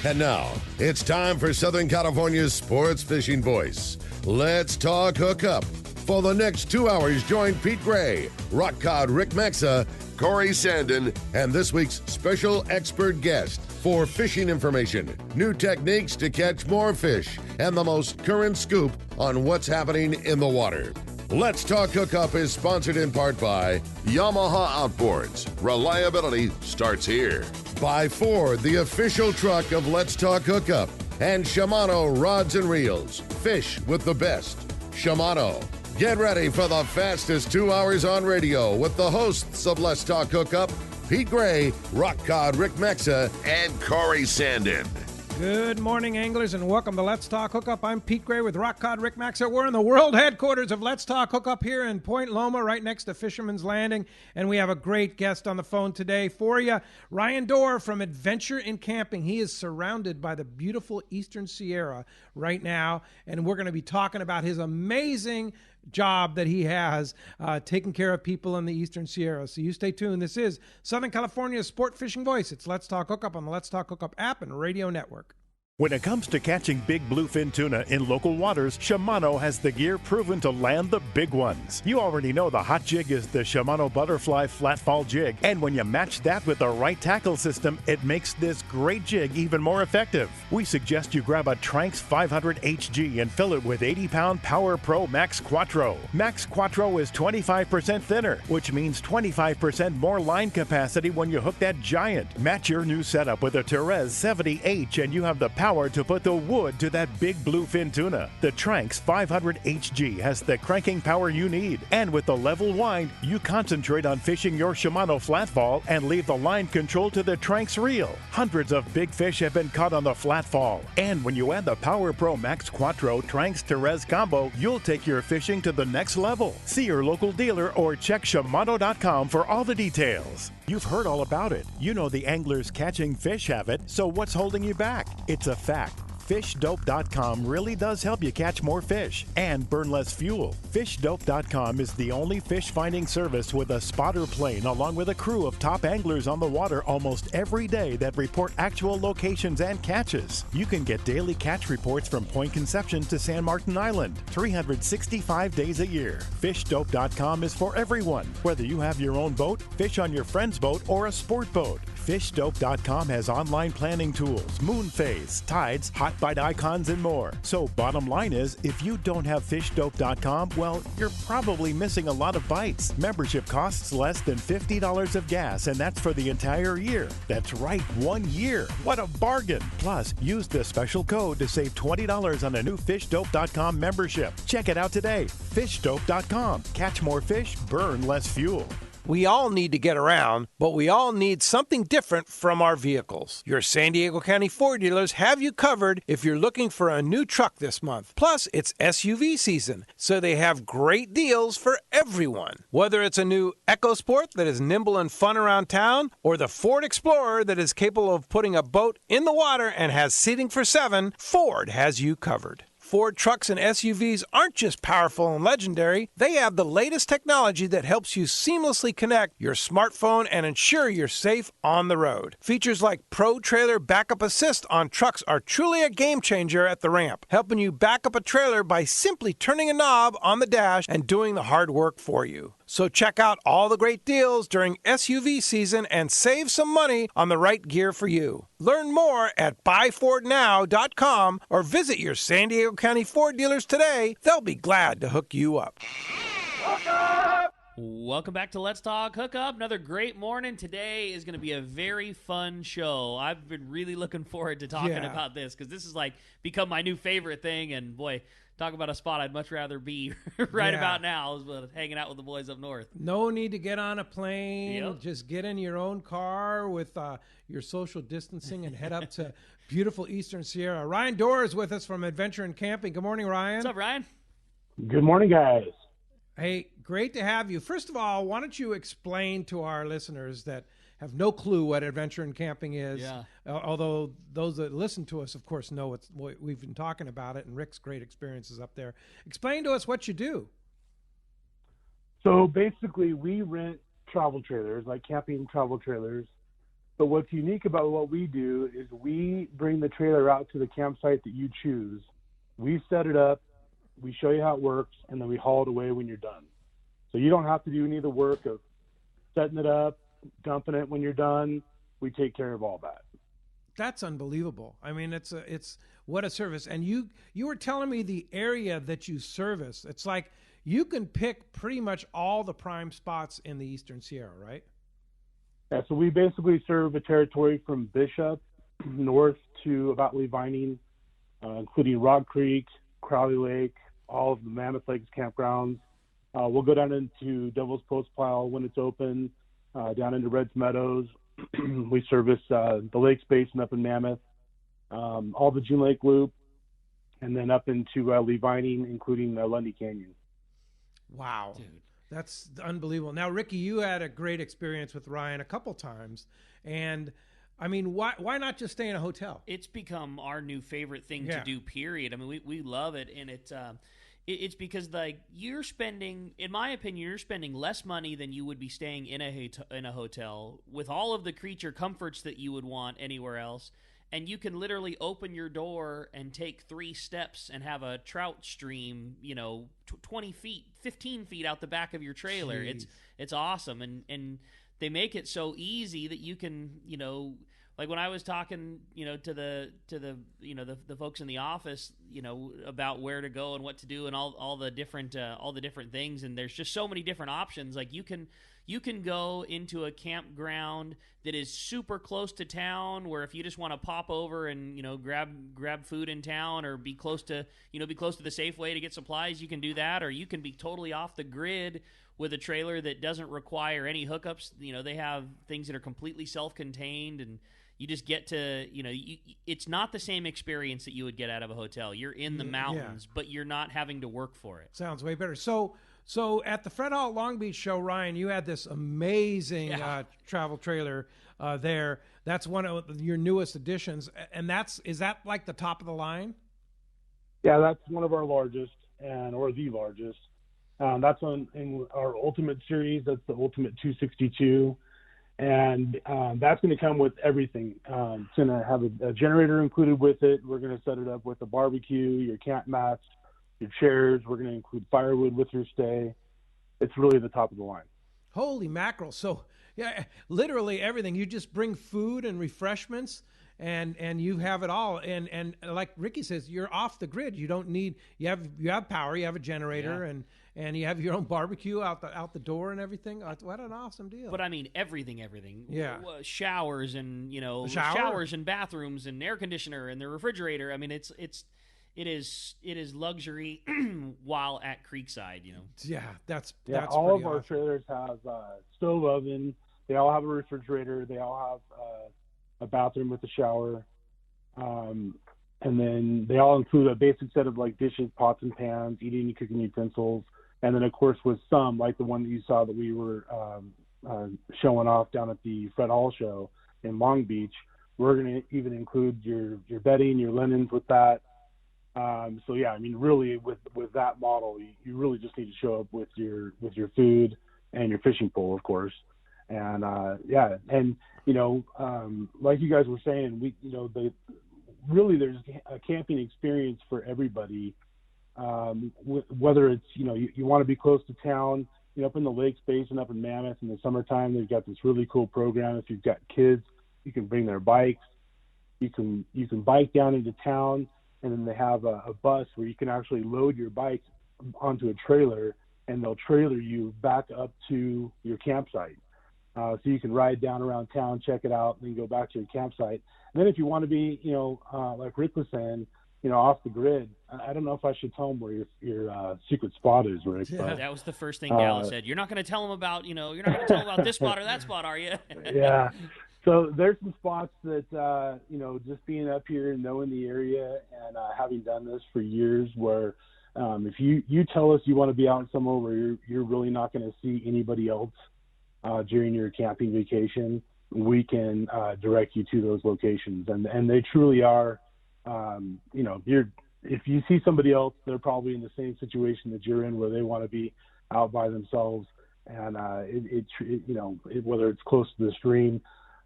And now, it's time for Southern California's sports fishing voice. Let's talk hookup. For the next 2 hours, join Pete Gray, Rock Cod Rick Maxa, Corey Sandin, and this week's special expert guest for fishing information, new techniques to catch more fish, and the most current scoop on what's happening in the water. Let's Talk Hookup is sponsored in part by Yamaha Outboards. Reliability starts here. By Ford, the official truck of Let's Talk Hookup. And Shimano Rods and Reels. Fish with the best. Shimano. Get ready for the fastest 2 hours on radio with the hosts of Let's Talk Hookup, Pete Gray, Rock Cod Rick Maxa, and Corey Sandin. Good morning, anglers, and welcome to Let's Talk Hookup. I'm Pete Gray with Rock Cod Rick Maxa. We're in the world headquarters of Let's Talk Hookup here in Point Loma, right next to Fisherman's Landing, and we have a great guest on the phone today for you, Ryan Dore from Adventure in Camping. He is surrounded by the beautiful Eastern Sierra right now, and we're going to be talking about his amazing job that he has taking care of people in the Eastern Sierra. So you stay tuned. This is Southern California's sport fishing voice. It's Let's Talk Hookup on the Let's Talk Hookup app and radio network. When it comes to catching big bluefin tuna in local waters, Shimano has the gear proven to land the big ones. You already know the hot jig is the Shimano Butterfly Flatfall Jig, and when you match that with the right tackle system, it makes this great jig even more effective. We suggest you grab a Tranx 500 HG and fill it with 80-pound Power Pro Max Quattro. Max Quattro is 25% thinner, which means 25% more line capacity when you hook that giant. Match your new setup with a Therese 70H and you have the power to put the wood to that big bluefin tuna. The Tranx 500 HG has the cranking power you need, and with the level wind, you concentrate on fishing your Shimano flatfall and leave the line control to the Tranx reel. Hundreds of big fish have been caught on the flatfall, and when you add the Power Pro Max Quattro Tranx Therese combo, you'll take your fishing to the next level. See your local dealer or check Shimano.com for all the details. You've heard all about it. You know the anglers catching fish have it, so what's holding you back? It's a fact. FishDope.com really does help you catch more fish and burn less fuel. FishDope.com is the only fish finding service with a spotter plane along with a crew of top anglers on the water almost every day that report actual locations and catches. You can get daily catch reports from Point Conception to San Martin Island, 365 days a year. FishDope.com is for everyone, whether you have your own boat, fish on your friend's boat, or a sport boat. FishDope.com has online planning tools, moon phase, tides, hot bite icons, and more. So bottom line is, if you don't have FishDope.com, well, you're probably missing a lot of bites. Membership costs less than $50 of gas, and that's for the entire year. That's right, 1 year. What a bargain. Plus, use the special code to save $20 on a new FishDope.com membership. Check it out today. FishDope.com. Catch more fish, burn less fuel. We all need to get around, but we all need something different from our vehicles. Your San Diego County Ford dealers have you covered if you're looking for a new truck this month. Plus, it's SUV season, so they have great deals for everyone. Whether it's a new EcoSport that is nimble and fun around town, or the Ford Explorer that is capable of putting a boat in the water and has seating for 7, Ford has you covered. Ford trucks and SUVs aren't just powerful and legendary. They have the latest technology that helps you seamlessly connect your smartphone and ensure you're safe on the road. Features like Pro Trailer Backup Assist on trucks are truly a game changer at the ramp, helping you back up a trailer by simply turning a knob on the dash and doing the hard work for you. So check out all the great deals during SUV season and save some money on the right gear for you. Learn more at buyfordnow.com or visit your San Diego County Ford dealers today. They'll be glad to hook you up. Welcome back to Let's Talk Hookup. Another great morning. Today is going to be a very fun show. I've been really looking forward to talking about this because this has like become my new favorite thing, and boy, talk about a spot I'd much rather be about now is hanging out with the boys up north. No need to get on a plane. Yep. Just get in your own car with your social distancing and head up to beautiful Eastern Sierra. Ryan Dore is with us from Adventure in Camping. Good morning, Ryan. What's up, Ryan? Good morning, guys. Hey, great to have you. First of all, why don't you explain to our listeners that have no clue what Adventure in Camping is. Yeah. Although those that listen to us, of course, know we've been talking about it, and Rick's great experiences up there. Explain to us what you do. So basically, we rent travel trailers, like camping travel trailers, But what's unique about what we do is we bring the trailer out to the campsite that you choose. We set it up, we show you how it works, and then we haul it away when you're done. So you don't have to do any of the work of setting it up, dumping it when you're done. We take care of all that. That's unbelievable. I mean, it's what a service. And you were telling me the area that you service. It's like you can pick pretty much all the prime spots in the Eastern Sierra, right? Yeah, so we basically serve a territory from Bishop north to about Lee Vining, including Rock Creek, Crowley Lake, all of the Mammoth Lakes campgrounds. We'll go down into Devil's Postpile when it's open, down into Reds Meadows. We service the Lakes Basin up in Mammoth, all the June Lake Loop, and then up into Lee Vining, including Lundy Canyon. Wow. Dude. That's unbelievable. Now, Ricky, you had a great experience with Ryan a couple times, and I mean, why not just stay in a hotel? It's become our new favorite thing to do, period. I mean, we love it, and it's because, like, you're spending, in my opinion, you're spending less money than you would be staying in a hotel with all of the creature comforts that you would want anywhere else. And you can literally open your door and take 3 steps and have a trout stream, 20 feet, 15 feet out the back of your trailer. Jeez. It's awesome. And they make it so easy that you can, like when I was talking, to the folks in the office, about where to go and what to do and all the different things. And there's just so many different options. Like you can go into a campground that is super close to town, where if you just want to pop over and grab food in town, or be close to the Safeway to get supplies, you can do that. Or you can be totally off the grid with a trailer that doesn't require any hookups. They have things that are completely self-contained, and you just get to, it's not the same experience that you would get out of a hotel. You're in the mountains, but you're not having to work for it. Sounds way better. So at the Fred Hall Long Beach show, Ryan, you had this amazing travel trailer there. That's one of your newest additions, and is that like the top of the line? Yeah, that's one of our largest, or the largest. That's in our Ultimate series. That's the Ultimate 262, and that's going to come with everything. It's going to have a generator included with it. We're going to set it up with a barbecue, your camp mats, your chairs. We're going to include firewood with your stay. It's really the top of the line. Holy mackerel. So, yeah, literally everything. You just bring food and refreshments, and you have it all. And like Ricky says, you're off the grid. You don't need, you have power, you have a generator, and you have your own barbecue out the door and everything. What an awesome deal. But I mean, everything. Yeah. Showers and, showers and bathrooms and air conditioner and the refrigerator. I mean, it is luxury while at Creekside, Yeah, that's all pretty of our awesome. trailers have stove oven. They all have a refrigerator. They all have a bathroom with a shower. And then they all include a basic set of like dishes, pots and pans, eating and cooking utensils. And then of course with some, like the one that you saw that we were showing off down at the Fred Hall show in Long Beach, we're going to even include your bedding, your linens with that. So yeah, I mean, really with that model, you really just need to show up with your food and your fishing pole, of course. And like you guys were saying, there's a camping experience for everybody. Whether it's, you want to be close to town, up in the Lakes Basin, up in Mammoth in the summertime, they've got this really cool program. If you've got kids, you can bring their bikes. You can bike down into town. And then they have a bus where you can actually load your bike onto a trailer, and they'll trailer you back up to your campsite. So you can ride down around town, check it out, and then go back to your campsite. And then if you want to be, like Rick was saying, off the grid, I don't know if I should tell them where your secret spot is, Rick. Yeah. But, that was the first thing Dallas said. You're not going to tell them about, you're not going to tell them about this spot or that spot, are you? Yeah. So there's some spots that, just being up here and knowing the area and having done this for years where if you tell us you want to be out somewhere where you're really not going to see anybody else during your camping vacation, we can direct you to those locations. And they truly are, if you see somebody else, they're probably in the same situation that you're in where they want to be out by themselves. And whether it's close to the stream,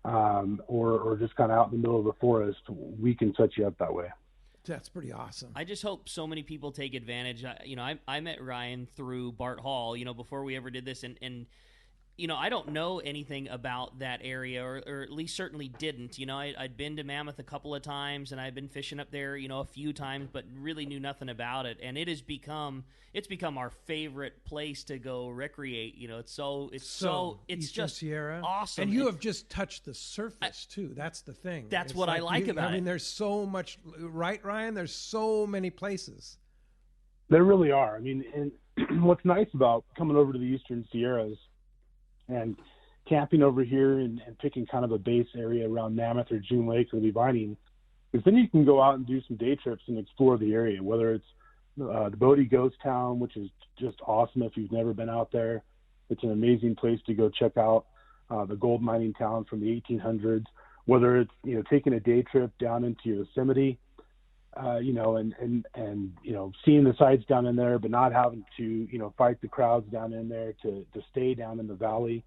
or just kind of out in the middle of the forest, we can set you up that way. That's pretty awesome. I just hope so many people take advantage. I met Ryan through Bart Hall, before we ever did this, and I don't know anything about that area, or at least certainly didn't. I'd been to Mammoth a couple of times, and I'd been fishing up there, a few times, but really knew nothing about it. And it's become our favorite place to go recreate. It's just Sierra. Awesome. And you have just touched the surface too. That's the thing. That's what I like about it. I mean, there's so much, right, Ryan? There's so many places. There really are. I mean, and what's nice about coming over to the Eastern Sierras and camping over here and picking kind of a base area around Mammoth or June Lake or Lee Vining, is then you can go out and do some day trips and explore the area, whether it's the Bodie Ghost Town, which is just awesome if you've never been out there. It's an amazing place to go check out the gold mining town from the 1800s, whether it's, taking a day trip down into Yosemite, and seeing the sights down in there, but not having to, fight the crowds down in there to stay down in the valley,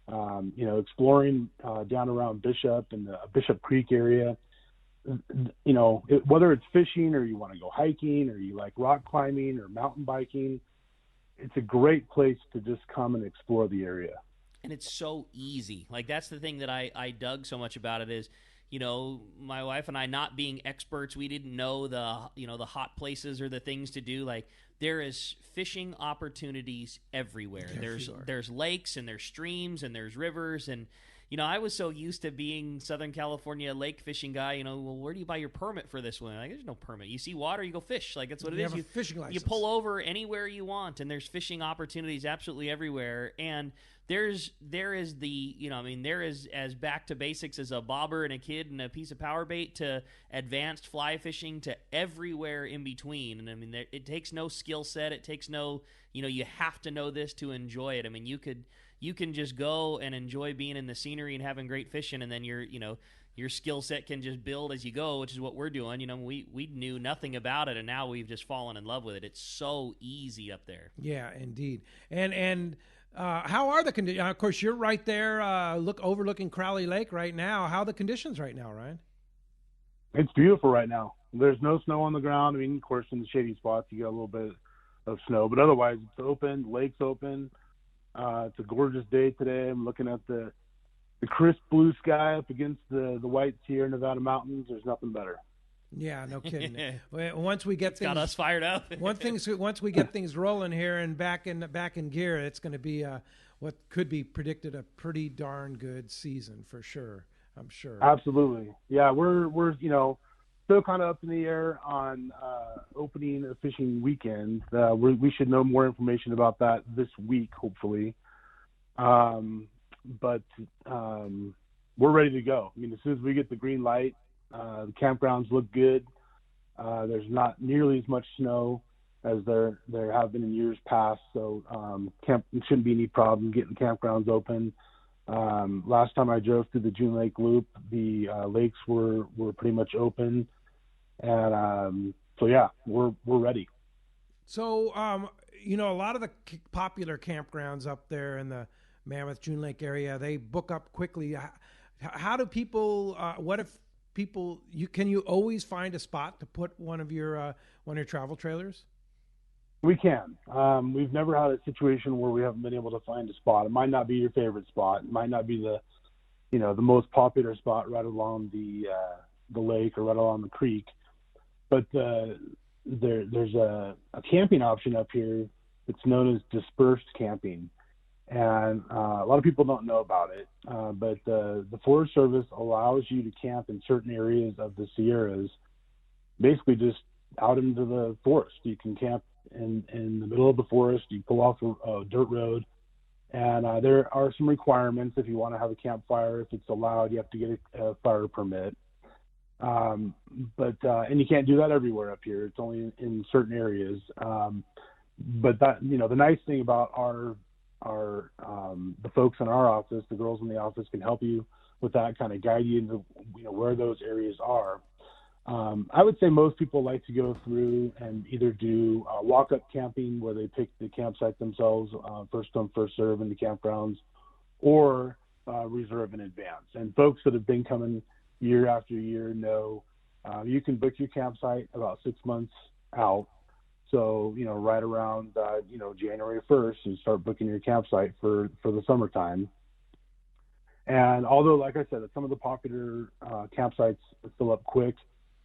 exploring down around Bishop and the Bishop Creek area, whether it's fishing or you want to go hiking or you like rock climbing or mountain biking, it's a great place to just come and explore the area. And it's so easy. Like, that's the thing that I dug so much about it is, my wife and I, not being experts, we didn't know the hot places or the things to do. Like, there is fishing opportunities everywhere. There's lakes and there's streams and there's rivers. And, I was so used to being Southern California lake fishing guy, well, where do you buy your permit for this one? Like, there's no permit. You see water, you go fish. Like, that's what it is. You have a fishing license. You pull over anywhere you want, and there's fishing opportunities absolutely everywhere. And there is there is as back to basics as a bobber and a kid and a piece of power bait to advanced fly fishing to everywhere in between. And I mean, it takes no skill set. It takes no, you have to know this to enjoy it. I mean, you can just go and enjoy being in the scenery and having great fishing, and then your skill set can just build as you go, which is what we're doing. We knew nothing about it, and now we've just fallen in love with it. It's so easy up there. Yeah, indeed. And how are the conditions? Of course, you're right there, overlooking Crowley Lake right now. How are the conditions right now, Ryan? It's beautiful right now. There's no snow on the ground. I mean, of course, in the shady spots, you get a little bit of snow, but otherwise, it's open. The lake's open. It's a gorgeous day today. I'm looking at the crisp blue sky up against the white Sierra Nevada mountains. There's nothing better. Yeah, no kidding. Once we get got us fired up. Once we get things rolling here and back in gear, it's going to be what could be predicted a pretty darn good season for sure. I'm sure. Absolutely. Yeah, we're still kind of up in the air on opening a fishing weekend. We should know more information about that this week, hopefully. But we're ready to go. I mean, as soon as we get the green light, the campgrounds look good. There's not nearly as much snow as there have been in years past, so it shouldn't be any problem getting campgrounds open. Last time I drove through the June Lake Loop, the lakes were pretty much open. And so, yeah, we're ready. So, a lot of the popular campgrounds up there in the Mammoth, June Lake area, they book up quickly. How do people, what if people, can you always find a spot to put one of your travel trailers? We can. We've never had a situation where we haven't been able to find a spot. It might not be your favorite spot. It might not be the most popular spot right along the lake or right along the creek. But there's a camping option up here that's known as dispersed camping. And a lot of people don't know about it. But the Forest Service allows you to camp in certain areas of the Sierras, basically just out into the forest. You can camp in the middle of the forest. You pull off a dirt road. And there are some requirements if you want to have a campfire. If it's allowed, you have to get a fire permit. And you can't do that everywhere up here. It's only in certain areas. But that, the nice thing about the folks in our office, the girls in the office can help you with that, kind of guide you into, where those areas are. I would say most people like to go through and either do walk-up camping where they pick the campsite themselves, first come, first serve in the campgrounds, or reserve in advance. And folks that have been coming year after year know you can book your campsite about 6 months out. So, right around, January 1st, and start booking your campsite for the summertime. And although, like I said, some of the popular campsites fill up quick,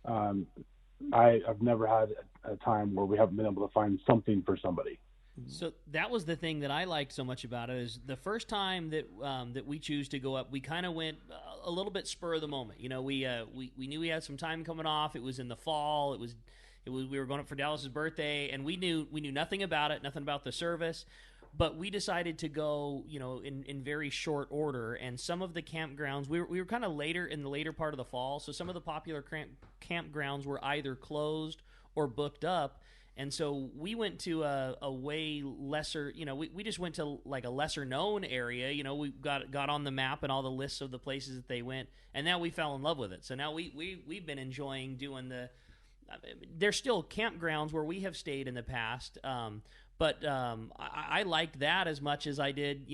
I've never had a time where we haven't been able to find something for somebody. So that was the thing that I liked so much about it, is the first time that we choose to go up, we kind of went a little bit spur of the moment. We knew we had some time coming off. It was in the fall. We were going up for Dallas's birthday, and we knew nothing about it, nothing about the service. But we decided to go, in very short order. And some of the campgrounds, we were kind of in the later part of the fall, so some of the popular campgrounds were either closed or booked up. And so we went to a way lesser, we just went to like a lesser known area. We got on the map and all the lists of the places that they went, and now we fell in love with it. So now we've been enjoying doing there's still campgrounds where we have stayed in the past, but I liked that as much as I did.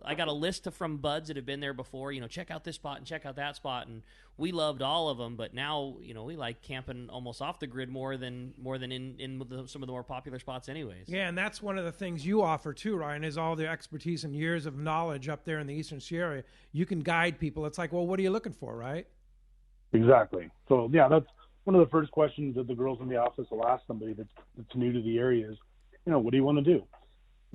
I got a list from buds that have been there before. Check out this spot and check out that spot, and we loved all of them. But now, we like camping almost off the grid more than in some of the more popular spots, anyways. Yeah, and that's one of the things you offer too, Ryan, is all the expertise and years of knowledge up there in the Eastern Sierra. You can guide people. It's like, well, what are you looking for, right? Exactly. So yeah, that's one of the first questions that the girls in the office will ask somebody that's new to the area is, what do you want to do?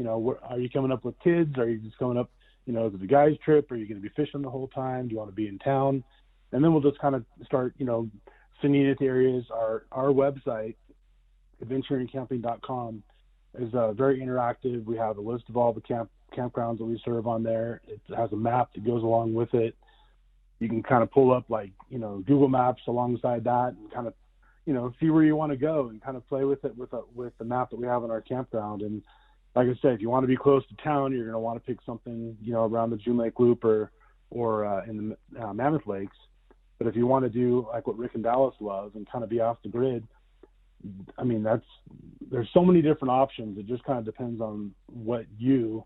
Are you coming up with kids? Are you just coming up, is it a guy's trip? Are you going to be fishing the whole time? Do you want to be in town? And then we'll just kind of start, sending it to areas. Our website, adventureandcamping.com, is very interactive. We have a list of all the campgrounds that we serve on there. It has a map that goes along with it. You can kind of pull up Google Maps alongside that and kind of, see where you want to go and kind of play with it with the map that we have on our campground. And like I said, if you want to be close to town, you're going to want to pick something, around the June Lake Loop or in the Mammoth Lakes. But if you want to do like what Rick and Dallas love and kind of be off the grid, I mean, there's so many different options. It just kind of depends on what you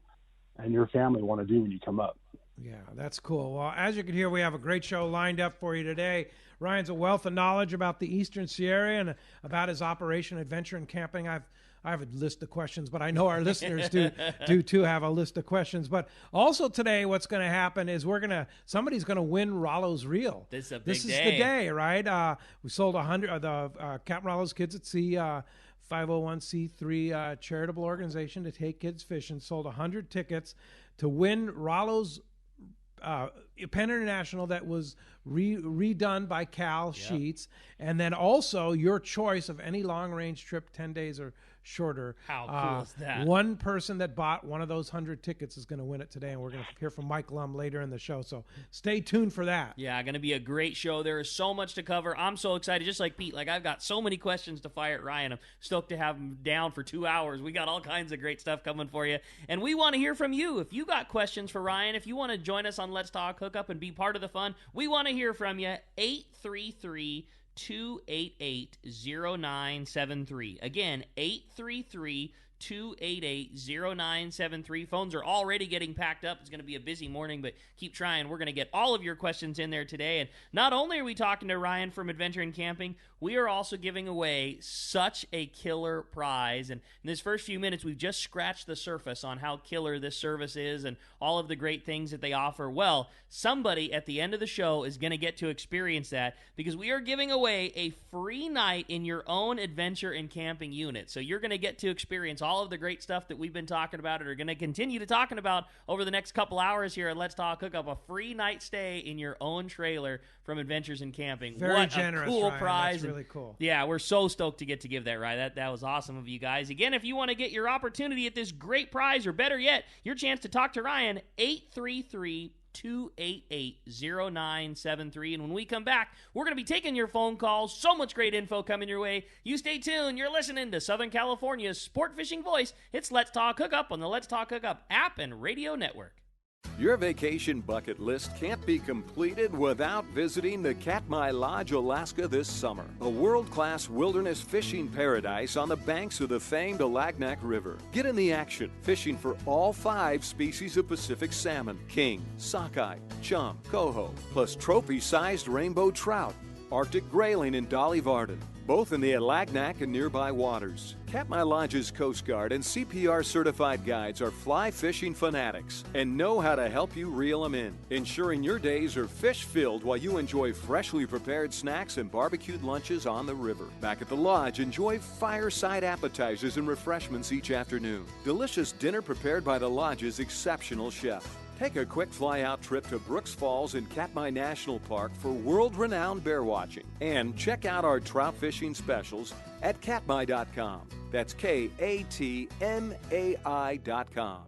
and your family want to do when you come up. Yeah, that's cool. Well, as you can hear, we have a great show lined up for you today. Ryan's a wealth of knowledge about the Eastern Sierra and about his operation, Adventure and Camping. I have a list of questions, but I know our listeners do too have a list of questions. But also today, what's going to happen is somebody's going to win Rollo's Reel. This is the day, right? We sold 100 of the Captain Rollo's Kids at Sea 501c3 charitable organization to take kids fishing. Sold 100 tickets to win Rollo's Penn International that was redone by Cal Sheets, and then also your choice of any long-range trip, 10 days or shorter. How cool is that? One person that bought one of those 100 tickets is going to win it today, and we're going to hear from Mike Lum later in the show, so stay tuned for that. Yeah, going to be a great show. There is so much to cover. I'm so excited, just like Pete. I've got so many questions to fire at Ryan. I'm stoked to have him down for 2 hours. We got all kinds of great stuff coming for you, and we want to hear from you. If you got questions for Ryan, if you want to join us on Let's Talk Hookup and be part of the fun, we want to hear from you. 833-288-0973. Again, 833-288-0973. Phones are already getting packed up. It's going to be a busy morning, but keep trying. We're going to get all of your questions in there today. And not only are we talking to Ryan from Adventure and Camping, we are also giving away such a killer prize. And in this first few minutes, we've just scratched the surface on how killer this service is and all of the great things that they offer. Well, somebody at the end of the show is going to get to experience that, because we are giving away a free night in your own Adventure and Camping unit. So you're going to get to experience all of the great stuff that we've been talking about and are going to continue to talking about over the next couple hours here at Let's Talk Hookup. A free night stay in your own trailer from Adventures and Camping. Very what generous, a cool Ryan. prize. That's really cool. Yeah, we're so stoked to get to give that, right? That was awesome of you guys. Again, if you want to get your opportunity at this great prize, or better yet, your chance to talk to Ryan, 833-288-0973. And when we come back, we're going to be taking your phone calls. So much great info coming your way. You stay tuned. You're listening to Southern California's sport fishing voice. It's Let's Talk Hookup on the Let's Talk Hookup app and radio network. Your vacation bucket list can't be completed without visiting the Katmai Lodge, Alaska this summer. A world-class wilderness fishing paradise on the banks of the famed Alagnak River. Get in the action, fishing for all 5 species of Pacific salmon, king, sockeye, chum, coho, plus trophy-sized rainbow trout, Arctic grayling and Dolly Varden, both in the Alagnak and nearby waters. Katmai Lodge's Coast Guard and CPR certified guides are fly fishing fanatics and know how to help you reel them in, ensuring your days are fish-filled while you enjoy freshly prepared snacks and barbecued lunches on the river. Back at the lodge, enjoy fireside appetizers and refreshments each afternoon. Delicious dinner prepared by the lodge's exceptional chef. Take a quick fly-out trip to Brooks Falls in Katmai National Park for world-renowned bear watching. And check out our trout fishing specials at katmai.com. That's KATMAI.com.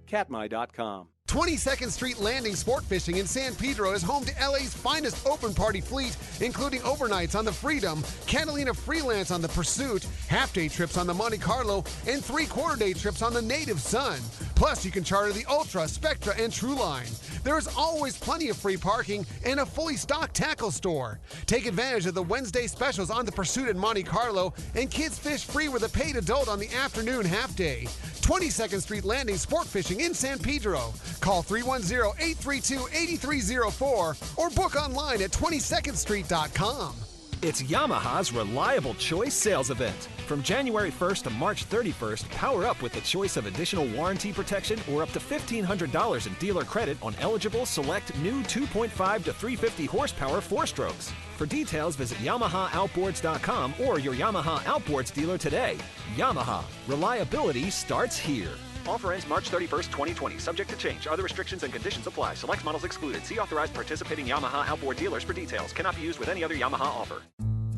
Katmai.com. 22nd Street Landing Sport Fishing in San Pedro is home to LA's finest open party fleet, including overnights on the Freedom, Catalina Freelance on the Pursuit, half-day trips on the Monte Carlo, and 3/4-day trips on the Native Sun. Plus, you can charter the Ultra, Spectra, and True Line. There is always plenty of free parking and a fully stocked tackle store. Take advantage of the Wednesday specials on the Pursuit and Monte Carlo, and kids fish free with a paid adult on the afternoon half-day. 22nd Street Landing Sport Fishing in San Pedro. Call 310-832-8304 or book online at 22ndstreet.com. It's Yamaha's Reliable Choice sales event. From January 1st to March 31st, power up with the choice of additional warranty protection or up to $1,500 in dealer credit on eligible select new 2.5 to 350 horsepower 4-strokes. For details, visit YamahaOutboards.com or your Yamaha Outboards dealer today. Yamaha. Reliability starts here. Offer ends March 31st, 2020. Subject to change. Other restrictions and conditions apply. Select models excluded. See authorized participating Yamaha outboard dealers for details. Cannot be used with any other Yamaha offer.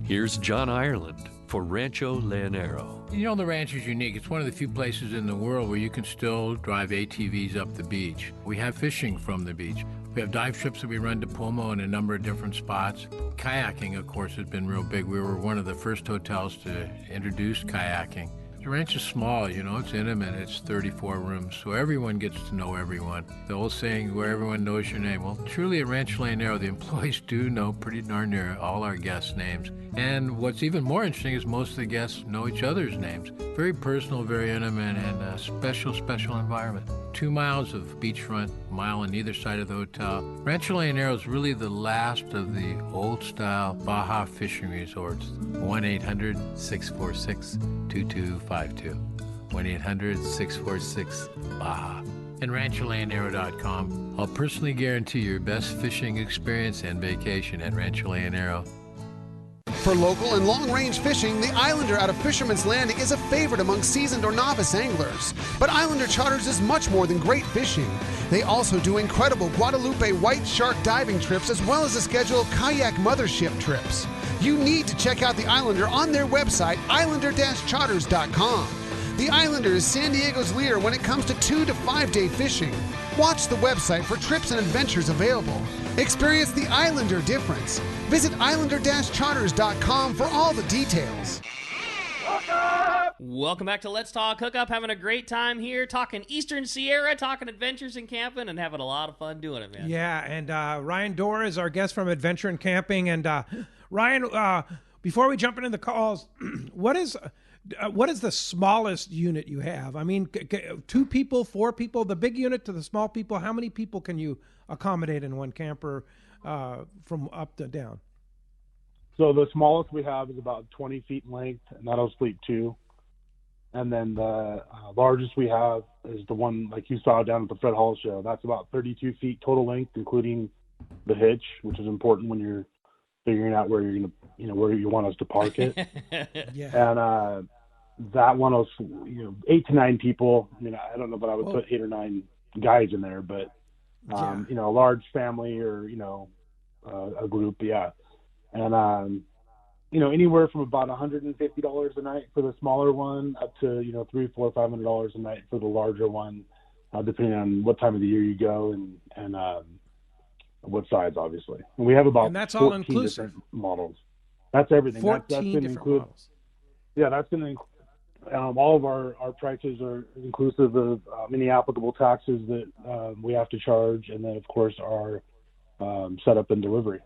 Here's John Ireland for Rancho Leonero. You know, the ranch is unique. It's one of the few places in the world where you can still drive ATVs up the beach. We have fishing from the beach. We have dive trips that we run to Pomo in a number of different spots. Kayaking, of course, has been real big. We were one of the first hotels to introduce kayaking. The ranch is small, you know, it's intimate, it's 34 rooms, so everyone gets to know everyone. The old saying, where everyone knows your name. Well, truly at Rancho Leonero, the employees do know pretty darn near all our guests' names. And what's even more interesting is most of the guests know each other's names. Very personal, very intimate, and a special, special environment. 2 miles of beachfront, a mile on either side of the hotel. Rancho Leonero is really the last of the old-style Baja fishing resorts. 1-800-646-2252. 1-800-646-BAJA. And RanchoLeonero.com. I'll personally guarantee your best fishing experience and vacation at Rancho Leonero. For local and long-range fishing, the Islander out of Fisherman's Landing is a favorite among seasoned or novice anglers. But Islander Charters is much more than great fishing. They also do incredible Guadalupe white shark diving trips as well as a schedule of kayak mothership trips. You need to check out the Islander on their website, islander-charters.com. The Islander is San Diego's leader when it comes to 2 to 5 day fishing. Watch the website for trips and adventures available. Experience the Islander difference. Visit islander-charters.com for all the details. Welcome back to Let's Talk Hookup. Having a great time here, talking Eastern Sierra, talking adventures and camping, and having a lot of fun doing it, man. Yeah, and Ryan Dore is our guest from Adventure and Camping. And Ryan, before we jump into the calls, what is the smallest unit you have? I mean, 2 people, 4 people, the big unit to the small people. How many people can you accommodate in one camper from up to down? So the smallest we have is about 20 feet in length, and that'll sleep 2. And then the largest we have is the one like you saw down at the Fred Hall show. That's about 32 feet total length, including the hitch, which is important when you're figuring out where you're gonna, where you want us to park it. Yeah. And that one was, 8 to 9 people. I mean, I don't know, but I would put 8 or 9 guys in there, but a large family or a group, yeah. And anywhere from about $150 a night for the smaller one up to $300, $400, $500 a night for the larger one, depending on what time of the year you go and what size, obviously. And we have about and that's all inclusive different models. That's everything. 14 that's going to different include models. Yeah, that's going to All of our prices are inclusive of any applicable taxes that we have to charge, and then, of course, our setup and delivery.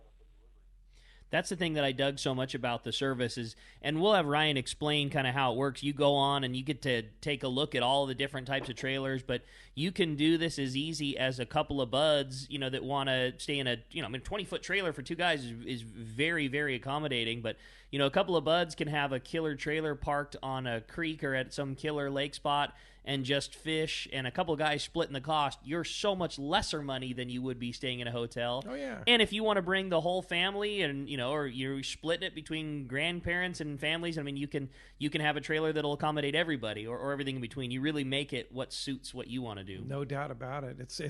That's the thing that I dug so much about the service is, and we'll have Ryan explain kind of how it works. You go on and you get to take a look at all the different types of trailers, but you can do this as easy as a couple of buds, that want to stay in a 20-foot trailer for two guys is very, very accommodating. But, a couple of buds can have a killer trailer parked on a creek or at some killer lake spot and just fish, and a couple of guys splitting the cost. You're so much lesser money than you would be staying in a hotel. Oh, yeah. And if you want to bring the whole family and, or you're splitting it between grandparents and families, you can have a trailer that'll accommodate everybody or everything in between. You really make it what suits what you want to do. No doubt about it. It's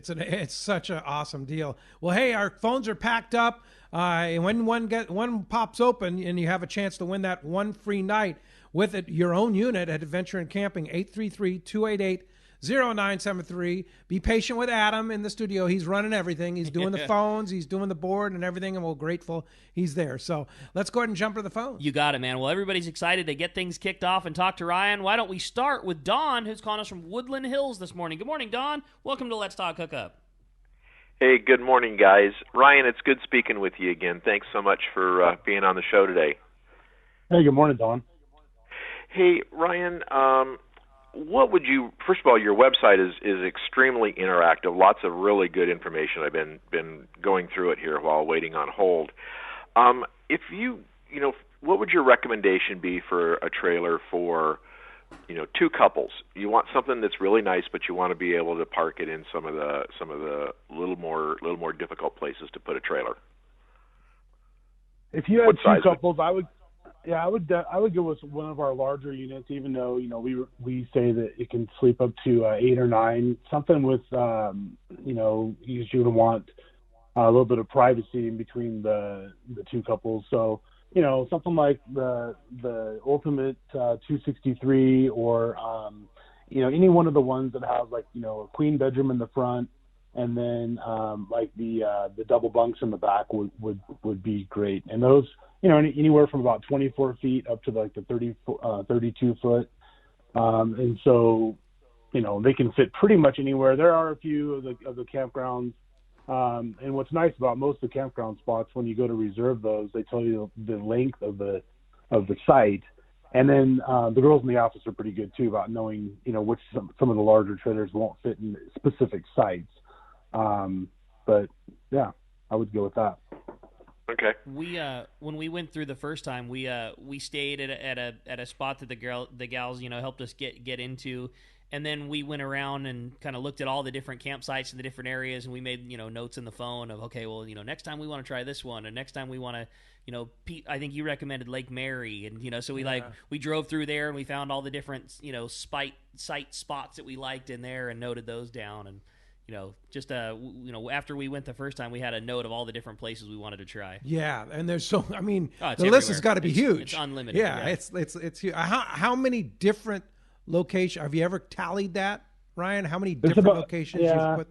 such an awesome deal. Well, hey, our phones are packed up. And when one pops open and you have a chance to win that one free night with your own unit at Adventure and Camping, 833-288-0973. Be patient with Adam in the studio. He's running everything. He's doing the phones. He's doing the board and everything, and we're grateful he's there. So let's go ahead and jump to the phone. You got it, man. Well, everybody's excited to get things kicked off and talk to Ryan. Why don't we start with Don, who's calling us from Woodland Hills this morning. Good morning, Don. Welcome to Let's Talk Hookup. Hey, good morning, guys. Ryan, it's good speaking with you again. Thanks so much for being on the show today. Hey, good morning, Don. Hey, Ryan, what would you, first of all, your website is extremely interactive, lots of really good information. I've been going through it here while waiting on hold. If what would your recommendation be for a trailer for, two couples? You want something that's really nice, but you want to be able to park it in some of the little more difficult places to put a trailer. If you had two couples, I would go with one of our larger units, even though we say that it can sleep up to 8 or 9. Something with you usually would want a little bit of privacy in between the two couples. So something like the Ultimate 263 or any one of the ones that has a queen bedroom in the front, and then the double bunks in the back would be great. And those, anywhere from about 24 feet up to the 32 foot. And so, they can fit pretty much anywhere. There are a few of the campgrounds. And what's nice about most of the campground spots, when you go to reserve those, they tell you the length of the site. And then the girls in the office are pretty good too about knowing, which some of the larger trailers won't fit in specific sites. But yeah, I would go with that. Okay. We when we went through the first time, we stayed at a spot that the gals helped us get into, and then we went around and kind of looked at all the different campsites in the different areas, and we made notes in the phone of, okay, well, next time we want to try this one, and next time we want to, Pete, I think you recommended Lake Mary, and so we drove through there and we found all the different site spots that we liked in there and noted those down. And after we went the first time, we had a note of all the different places we wanted to try. Yeah, and there's the everywhere. list has got to be huge. It's unlimited. Yeah, it's huge. How many different locations have you ever tallied that, Ryan? How many different locations you've put?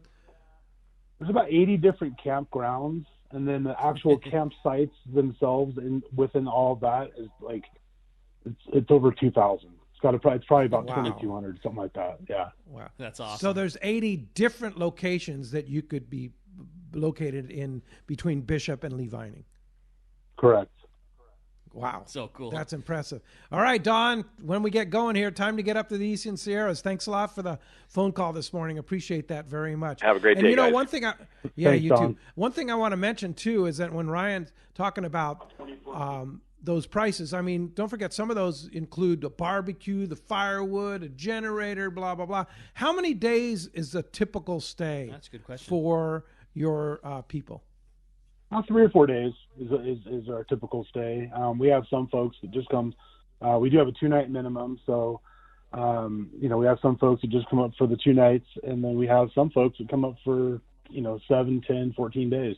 There's about 80 different campgrounds, and then the actual campsites themselves, within all of that is it's over 2,000. It's probably about 2,200, something like that. Yeah. Wow. That's awesome. So there's 80 different locations that you could be located in between Bishop and Lee Vining. Correct. Wow. So cool. That's impressive. All right, Don, when we get going here, time to get up to the Eastern Sierras. Thanks a lot for the phone call this morning. Appreciate that very much. Have a great day, guys. One thing Thanks, you Don. too. One thing I want to mention too is that when Ryan's talking about those prices, don't forget some of those include a barbecue, the firewood, a generator, blah, blah, blah. How many days is a typical stay? That's a good question. For your people? 3 or 4 days is our typical stay. We have some folks that just come. We do have a 2-night minimum, so we have some folks that just come up for the 2 nights, and then we have some folks that come up for 7, 10, 14 days.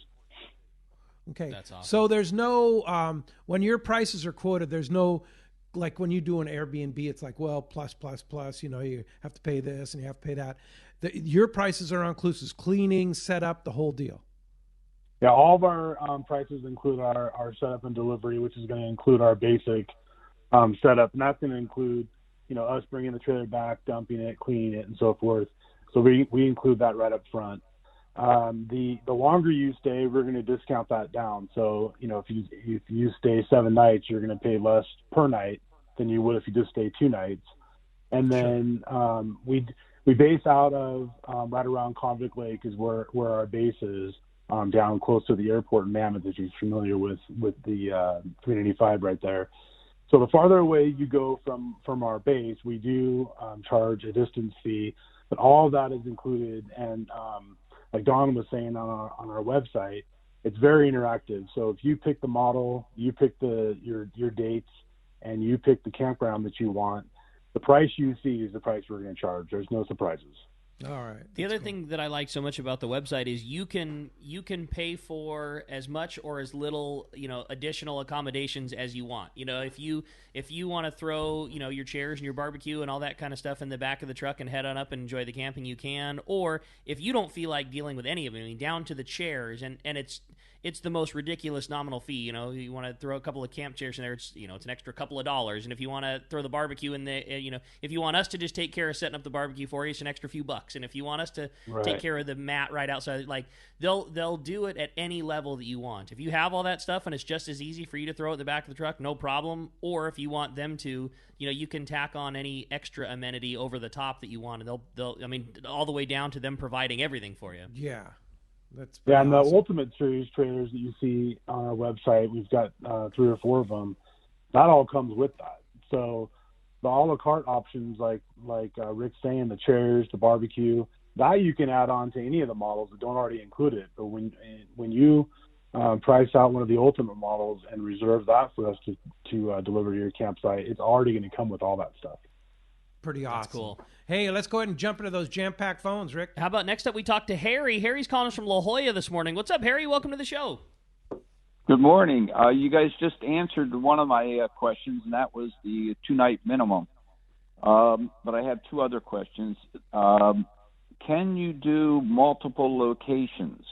Okay, that's awesome. So there's no when your prices are quoted, there's no like when you do an Airbnb, it's like, well, plus, you have to pay this and you have to pay that. Your prices are inclusive, cleaning, setup, the whole deal. Yeah, all of our prices include our setup and delivery, which is going to include our basic setup, and that's going to include us bringing the trailer back, dumping it, cleaning it, and so forth. So we include that right up front. The longer you stay, we're going to discount that down. So, if you stay 7 nights, you're going to pay less per night than you would if you just stay 2 nights. And then we base out of right around Convict Lake is where our base is, down close to the airport in Mammoth, if you're familiar with the 385 right there. So the farther away you go from our base, we do charge a distance fee, but all of that is included. And like Don was saying on our website, it's very interactive. So if you pick the model, you pick your dates, and you pick the campground that you want, the price you see is the price we're going to charge. There's no surprises. All right. The other thing that I like so much about the website is you can pay for as much or as little, additional accommodations as you want. If you want to throw, your chairs and your barbecue and all that kind of stuff in the back of the truck and head on up and enjoy the camping, you can. Or if you don't feel like dealing with any of it, down to the chairs, and it's the most ridiculous nominal fee. You want to throw a couple of camp chairs in there, it's an extra couple of dollars. And if you want to throw the barbecue in there, if you want us to just take care of setting up the barbecue for you, it's an extra few bucks. And if you want us to take care of the mat right outside, like they'll do it at any level that you want. If you have all that stuff and it's just as easy for you to throw it in the back of the truck, no problem. Or if you want them to, you can tack on any extra amenity over the top that you want, and they'll all the way down to them providing everything for you. Yeah. And the Ultimate Series trailers that you see on our website, we've got 3 or 4 of them. That all comes with that. So the a la carte options, like Rick's saying, the chairs, the barbecue, that you can add on to any of the models that don't already include it. But when you price out one of the Ultimate models and reserve that for us to deliver to your campsite, it's already going to come with all that stuff. Pretty awesome. That's cool. Hey, let's go ahead and jump into those jam-packed phones, Rick. How about next up we talk to Harry. Harry's calling us from La Jolla this morning. What's up, Harry? Welcome to the show. Good morning. You guys just answered one of my questions, and that was the 2-night minimum. But I have 2 other questions. Can you do multiple locations?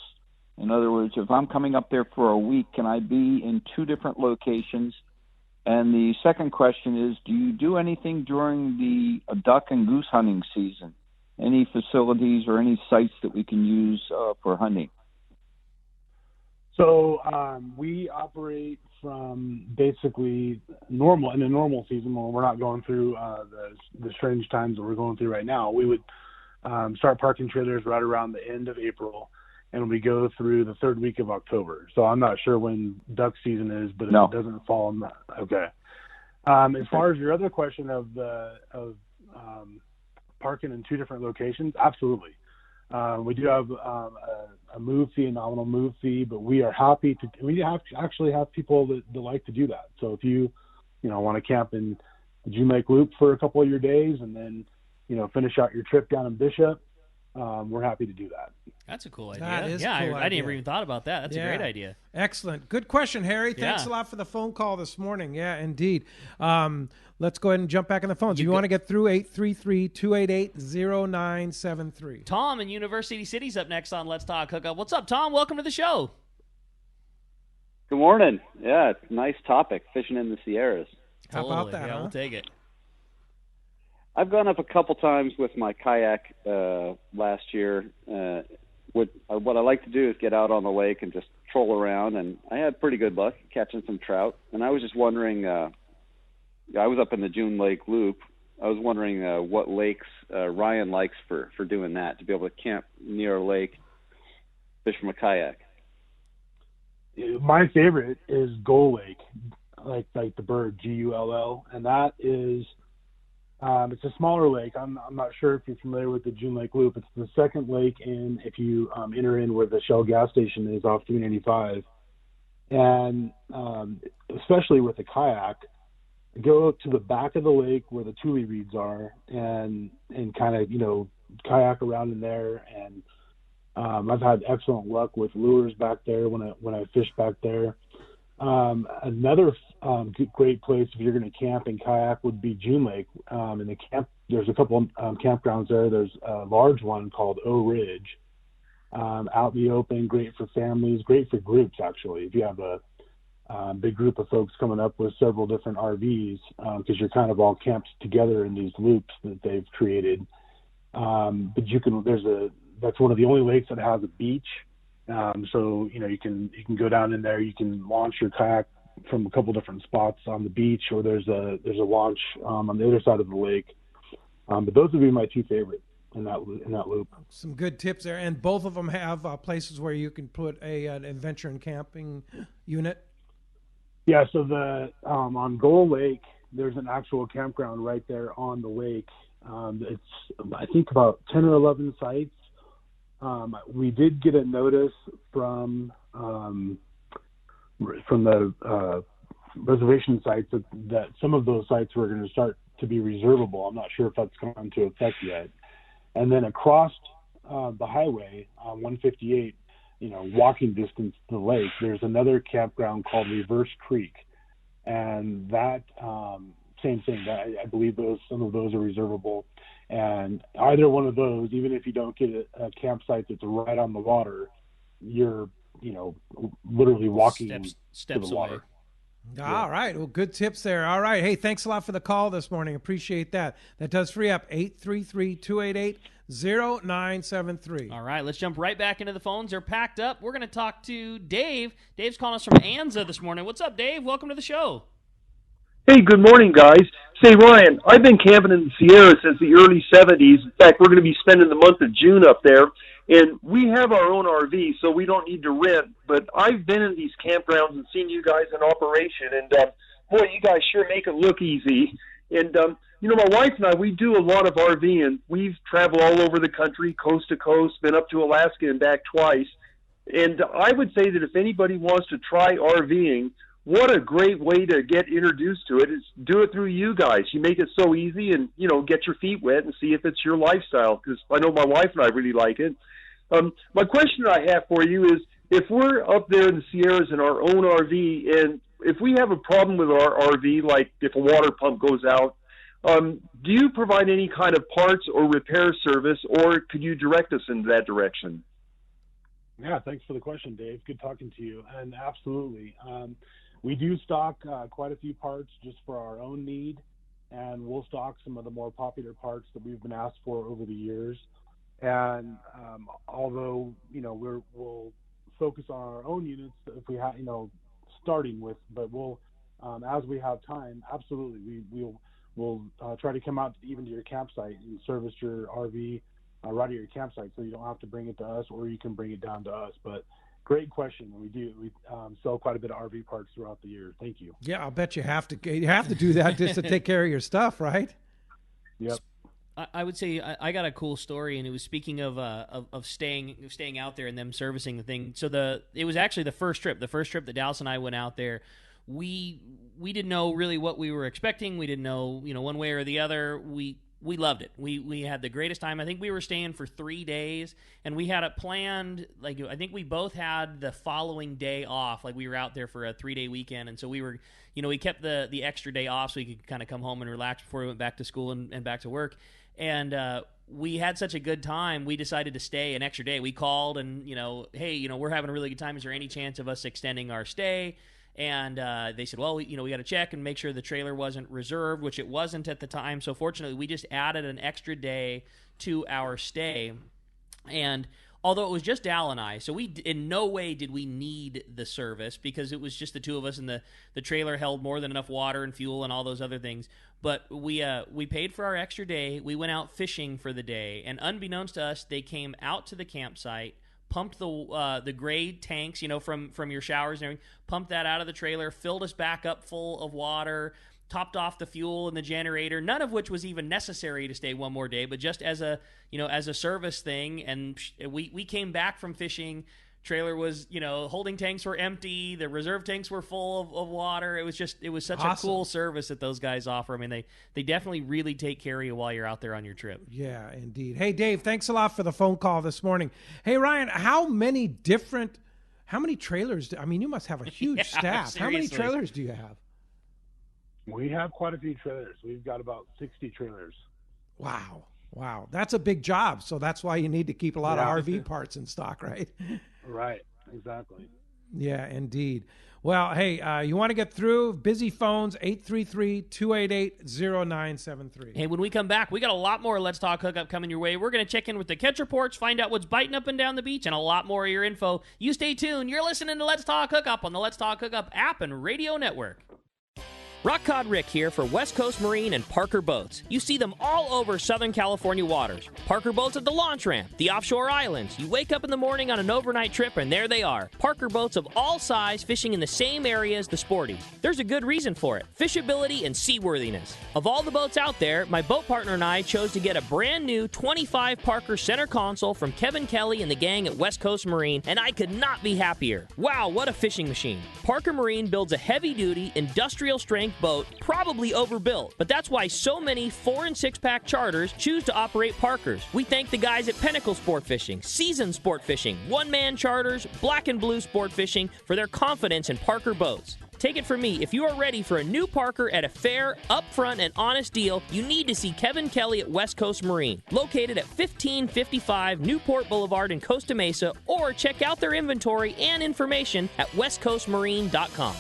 In other words, if I'm coming up there for a week, can I be in 2 different locations? And the second question is, do you do anything during the duck and goose hunting season? Any facilities or any sites that we can use for hunting? So we operate from basically normal, in a normal season when we're not going through the strange times that we're going through right now. We would start parking trailers right around the end of April, and we go through the 3rd week of October. So I'm not sure when duck season is, but it doesn't fall on that. Okay. As far as your other question of parking in 2 different locations, absolutely. We do have a move fee, a nominal move fee, but we are happy to. We actually have people that like to do that. So if you want to camp in the June Lake Loop for a couple of your days and then finish out your trip down in Bishop, we're happy to do that. That's a cool idea. That is a cool I idea. never even thought about that. That's a great idea. Excellent. Good question, Harry. Thanks a lot for the phone call this morning. Yeah, indeed. Let's go ahead and jump back in the phones. You want to get through 833-288-0973. Tom in University City's up next on Let's Talk Hookup. What's up, Tom? Welcome to the show. Good morning. Yeah, it's a nice topic, fishing in the Sierras. How about that? Yeah, we'll take it. I've gone up a couple times with my kayak last year. What I like to do is get out on the lake and just troll around, and I had pretty good luck catching some trout. And I was just wondering, I was up in the June Lake Loop. I was wondering what lakes Ryan likes for doing that, to be able to camp near a lake, fish from a kayak. My favorite is Gull Lake, like the bird, Gull, and that is it's a smaller lake. I'm not sure if you're familiar with the June Lake Loop. It's the second lake if you enter in where the Shell gas station is off 395, and especially with a kayak, go to the back of the lake where the tule reeds are and kind of kayak around in there. And I've had excellent luck with lures back there when I fish back there. Another great place if you're going to camp and kayak would be June Lake. In the camp, there's a couple campgrounds there. There's a large one called O Ridge, out in the open, great for families, great for groups actually. If you have a big group of folks coming up with several different RVs because you're kind of all camped together in these loops that they've created. But that's one of the only lakes that has a beach. So you can go down in there. You can launch your kayak from a couple different spots on the beach, or there's a launch on the other side of the lake. But those would be my two favorite in that loop. Some good tips there, and both of them have places where you can put an adventure and camping unit. Yeah, so on Goal Lake, there's an actual campground right there on the lake. It's I think about 10 or 11 sites. We did get a notice from the reservation sites that some of those sites were going to start to be reservable. I'm not sure if that's gone into effect yet. And then across the highway on 158, walking distance to the lake, there's another campground called Reverse Creek, and that same thing. I believe some of those are reservable, and either one of those, even if you don't get a campsite that's right on the water, you're literally walking to the water. All right. Well, good tips there. All right. Hey, thanks a lot for the call this morning. Appreciate that. That does free up 833-288-0973. All right. Let's jump right back into the phones. They're packed up. We're going to talk to Dave. Dave's calling us from Anza this morning. What's up, Dave? Welcome to the show. Hey, good morning, guys. Say, Ryan, I've been camping in the Sierra since the early 70s. In fact, we're going to be spending the month of June up there. And we have our own RV, so we don't need to rent. But I've been in these campgrounds and seen you guys in operation. And, boy, you guys sure make it look easy. And, my wife and I, we do a lot of RVing. We've traveled all over the country, coast to coast, been up to Alaska and back twice. And I would say that if anybody wants to try RVing, what a great way to get introduced to it is do it through you guys. You make it so easy and, get your feet wet and see if it's your lifestyle, because I know my wife and I really like it. My question I have for you is, if we're up there in the Sierras in our own RV, and if we have a problem with our RV, like if a water pump goes out, do you provide any kind of parts or repair service, or could you direct us in that direction? Yeah, thanks for the question, Dave. Good talking to you. And absolutely. We do stock quite a few parts just for our own need, and we'll stock some of the more popular parts that we've been asked for over the years. And although we'll focus on our own units if we have starting with, but we'll as we have time, absolutely we'll try to come out even to your campsite and service your RV right at your campsite, so you don't have to bring it to us, or you can bring it down to us. But great question. We sell quite a bit of RV parts throughout the year. Thank you. Yeah, I'll bet you have to do that just to take care of your stuff, right? Yep. I would say I got a cool story, and it was speaking of staying out there and them servicing the thing. So it was actually the first trip that Dallas and I went out there. We didn't know really what we were expecting. We didn't know one way or the other. We loved it. We had the greatest time. I think we were staying for 3 days, and we had it planned. Like, I think we both had the following day off. Like, we were out there for a 3-day weekend, and so we were, we kept the extra day off so we could kind of come home and relax before we went back to school and back to work. And we had such a good time, we decided to stay an extra day. We called and, hey, we're having a really good time. Is there any chance of us extending our stay? And they said, well, we got to check and make sure the trailer wasn't reserved, which it wasn't at the time. So fortunately, we just added an extra day to our stay. And although it was just Al and I, so we in no way did we need the service, because it was just the two of us, and the trailer held more than enough water and fuel and all those other things. But we paid for our extra day. We went out fishing for the day, and unbeknownst to us, they came out to the campsite, pumped the gray tanks, from your showers and everything, pumped that out of the trailer, filled us back up full of water, topped off the fuel in the generator, none of which was even necessary to stay one more day, but just as a service thing. And we came back from fishing. Trailer was, holding tanks were empty. The reserve tanks were full of water. It was such awesome. a cool service that those guys offer. I mean, they definitely really take care of you while you're out there on your trip. Yeah, indeed. Hey, Dave, thanks a lot for the phone call this morning. Hey, Ryan, how many trailers? You must have a huge staff. Seriously. How many trailers do you have? We have quite a few trailers. We've got about 60 trailers. Wow. That's a big job. So that's why you need to keep a lot of RV parts in stock, right? Right, exactly. Yeah, indeed. Well, hey, you want to get through? Busy phones, 833-288-0973. Hey, when we come back, we got a lot more Let's Talk Hookup coming your way. We're going to check in with the catch reports, find out what's biting up and down the beach, and a lot more of your info. You stay tuned. You're listening to Let's Talk Hookup on the Let's Talk Hookup app and radio network. Rock Cod Rick here for West Coast Marine and Parker Boats. You see them all over Southern California waters. Parker Boats at the launch ramp, the offshore islands. You wake up in the morning on an overnight trip and there they are. Parker Boats of all size fishing in the same area as the Sporty. There's a good reason for it. Fishability and seaworthiness. Of all the boats out there, my boat partner and I chose to get a brand new 25 Parker center console from Kevin Kelly and the gang at West Coast Marine, and I could not be happier. Wow, what a fishing machine. Parker Marine builds a heavy-duty, industrial-strength boat, probably overbuilt, but that's why so many 4- and 6-pack charters choose to operate Parkers. We thank the guys at Pinnacle Sport Fishing, Season Sport Fishing, One-Man Charters, Black and Blue Sport Fishing for their confidence in Parker boats. Take it from me, if you are ready for a new Parker at a fair, upfront, and honest deal, you need to see Kevin Kelly at West Coast Marine, located at 1555 Newport Boulevard in Costa Mesa, or check out their inventory and information at westcoastmarine.com.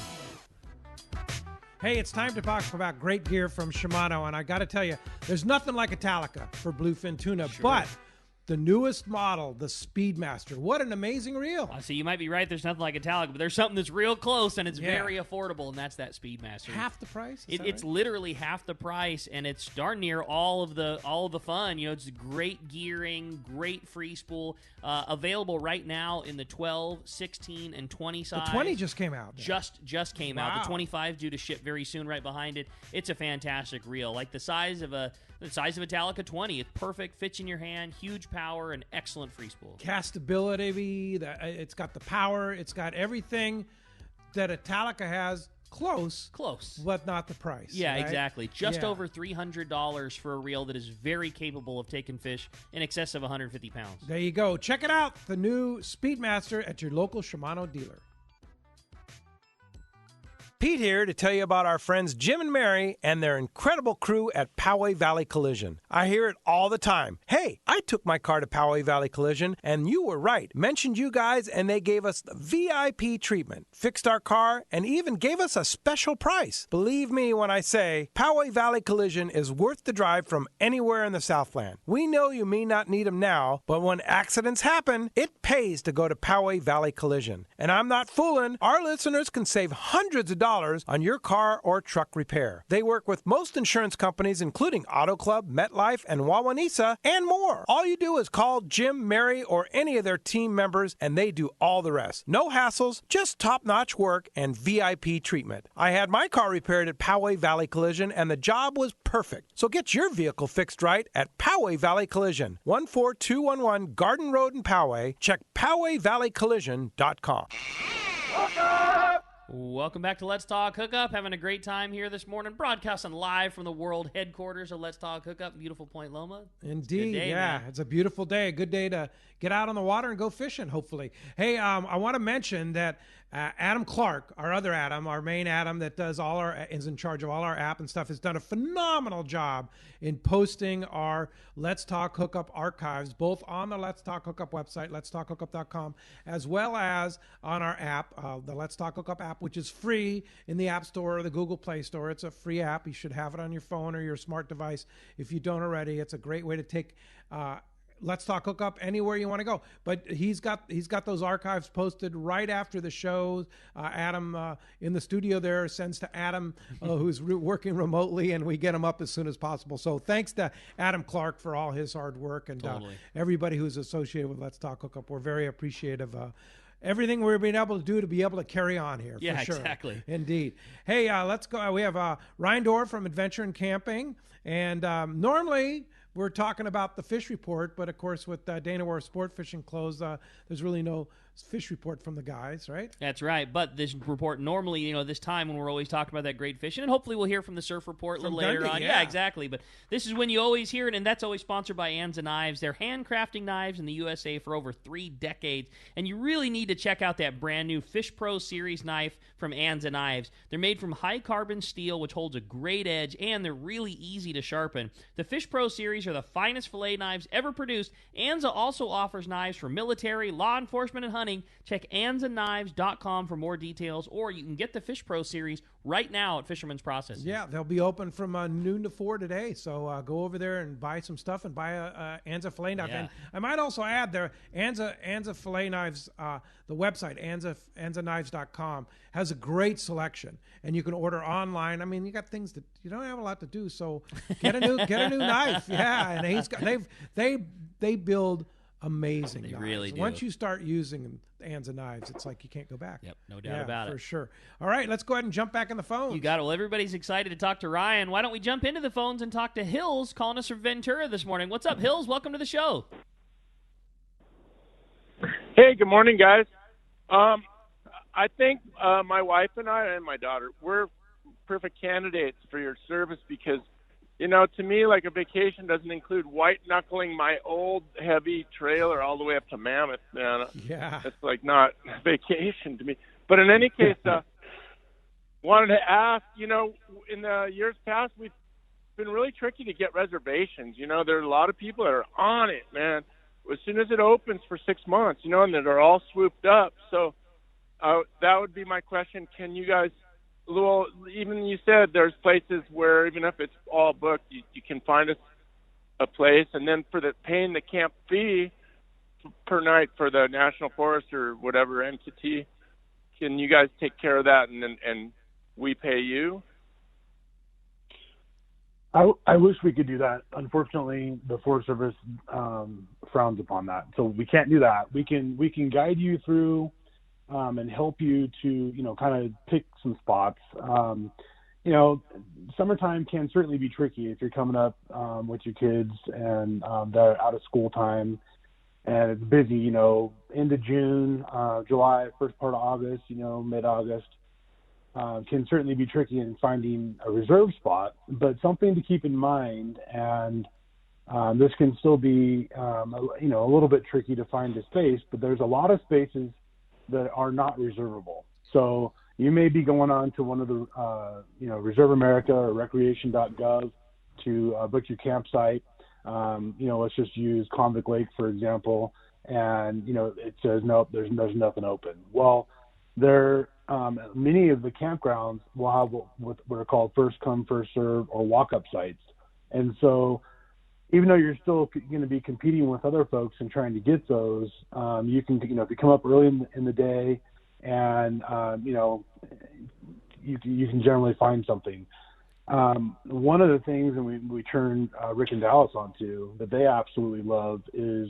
Hey, it's time to talk about great gear from Shimano, and I got to tell you, there's nothing like Italica for bluefin tuna, but the newest model, the Speedmaster, what an amazing reel. So you might be right, there's nothing like Italica, but there's something that's real close, and it's very affordable, and that's that Speedmaster. Half the price? It's literally half the price, and it's darn near all of the fun. You know, it's great gearing, great free spool, available right now in the 12, 16, and 20 size. The 20 just came out. Just came out. The 25 due to ship very soon right behind it. It's a fantastic reel. Like the size of Italica 20. It's perfect, fits in your hand, huge power, and excellent free spool. Castability, it's got the power, it's got everything that Italica has. Close, but not the price. Yeah, right? Exactly. Just over $300 for a reel that is very capable of taking fish in excess of 150 pounds. There you go. Check it out, the new Speedmaster at your local Shimano dealer. Pete here to tell you about our friends Jim and Mary and their incredible crew at Poway Valley Collision. I hear it all the time. Hey, I took my car to Poway Valley Collision, and you were right. Mentioned you guys, and they gave us the VIP treatment, fixed our car, and even gave us a special price. Believe me when I say Poway Valley Collision is worth the drive from anywhere in the Southland. We know you may not need them now, but when accidents happen, it pays to go to Poway Valley Collision. And I'm not fooling. Our listeners can save hundreds of dollars on your car or truck repair. They work with most insurance companies, including Auto Club, MetLife, and Wawanesa, and more. All you do is call Jim, Mary, or any of their team members, and they do all the rest. No hassles, just top-notch work and VIP treatment. I had my car repaired at Poway Valley Collision, and the job was perfect. So get your vehicle fixed right at Poway Valley Collision, 14211 Garden Road in Poway. Check PowayValleyCollision.com. Welcome back to Let's Talk Hookup. Having a great time here this morning, broadcasting live from the world headquarters of Let's Talk Hookup, beautiful Point Loma. Indeed, day, yeah. man. It's a beautiful day, a good day to get out on the water and go fishing, hopefully. Hey, I want to mention that Adam Clark, our other Adam, our main Adam that does is in charge of all our app and stuff, has done a phenomenal job in posting our Let's Talk Hookup archives, both on the Let's Talk Hookup website, letstalkhookup.com, as well as on our app, the Let's Talk Hookup app, which is free in the App Store or the Google Play Store. It's a free app. You should have it on your phone or your smart device if you don't already. It's a great way to take Let's Talk Hookup anywhere you want to go. But he's got those archives posted right after the show. Adam in the studio there sends to Adam, who's working remotely, and we get him up as soon as possible. So thanks to Adam Clark for all his hard work, and everybody who's associated with Let's Talk Hookup. We're very appreciative of everything we're being able to do to be able to carry on here. Yeah, for sure. exactly. Indeed. Hey, let's go. We have Ryan Dore from Adventure and Camping, and normally we're talking about the fish report, but of course with Dana War Sport Fishing closed, there's really no fish report from the guys, right? That's right. But this report normally, this time when we're always talking about that great fishing, and hopefully we'll hear from the surf report a little later on. Yeah, exactly. But this is when you always hear it, and that's always sponsored by Anza Knives. They're handcrafting knives in the USA for over 3 decades, and you really need to check out that brand new Fish Pro Series knife from Anza Knives. They're made from high carbon steel, which holds a great edge, and they're really easy to sharpen. The Fish Pro Series are the finest fillet knives ever produced. Anza also offers knives for military, law enforcement, and hunting, hunting, check anzaknives.com for more details, or you can get the Fish Pro series right now at Fisherman's Processing. Yeah, they'll be open from noon to 4 today, so go over there and buy some stuff and buy a Anza fillet knife. Yeah. And I might also add there, Anza fillet knives, the website, anzaknives.com, has a great selection, and you can order online. I mean, you got things that you don't have a lot to do, so get a new knife. Yeah, and they build amazing knives. Really do. Once you start using Anza knives, it's like you can't go back. Yep, no doubt about it. For sure. All right, let's go ahead and jump back in the phone. You got it. Well, everybody's excited to talk to Ryan. Why don't we jump into the phones and talk to Hills calling us from Ventura this morning. What's up, Hills? Welcome to the show. Hey, good morning, guys. I think my wife and I and my daughter, we're perfect candidates for your service because, you know, to me, like a vacation doesn't include white-knuckling my old heavy trailer all the way up to Mammoth, man. Yeah. It's like not a vacation to me. But in any case, wanted to ask, you know, in the years past, we've been really tricky to get reservations. You know, there are a lot of people that are on it, man. As soon as it opens for 6 months, you know, and they're all swooped up. So that would be my question. Can you guys, well, even you said there's places where even if it's all booked, you can find us a place. And then for the paying the camp fee per night for the National Forest or whatever entity, can you guys take care of that and we pay you? I wish we could do that. Unfortunately, the Forest Service frowns upon that, so we can't do that. We can guide you through and help you to, you know, kind of pick some spots. You know, summertime can certainly be tricky if you're coming up with your kids and they're out of school time and it's busy. You know, end of June, July, first part of August, you know, mid-August. Can certainly be tricky in finding a reserve spot, but something to keep in mind, and this can still be, you know, a little bit tricky to find a space, but there's a lot of spaces that are not reservable. So you may be going on to one of the, you know, Reserve America or recreation.gov to book your campsite. You know, let's just use Convict Lake, for example, and, you know, it says, nope, there's nothing open. Well, many of the campgrounds will have what are called first come, first serve or walk-up sites. And so even though you're still going to be competing with other folks and trying to get those, you can, you know, if you come up early in the day and, you know, you can generally find something. One of the things, and we turned Rick and Dallas onto, that they absolutely love is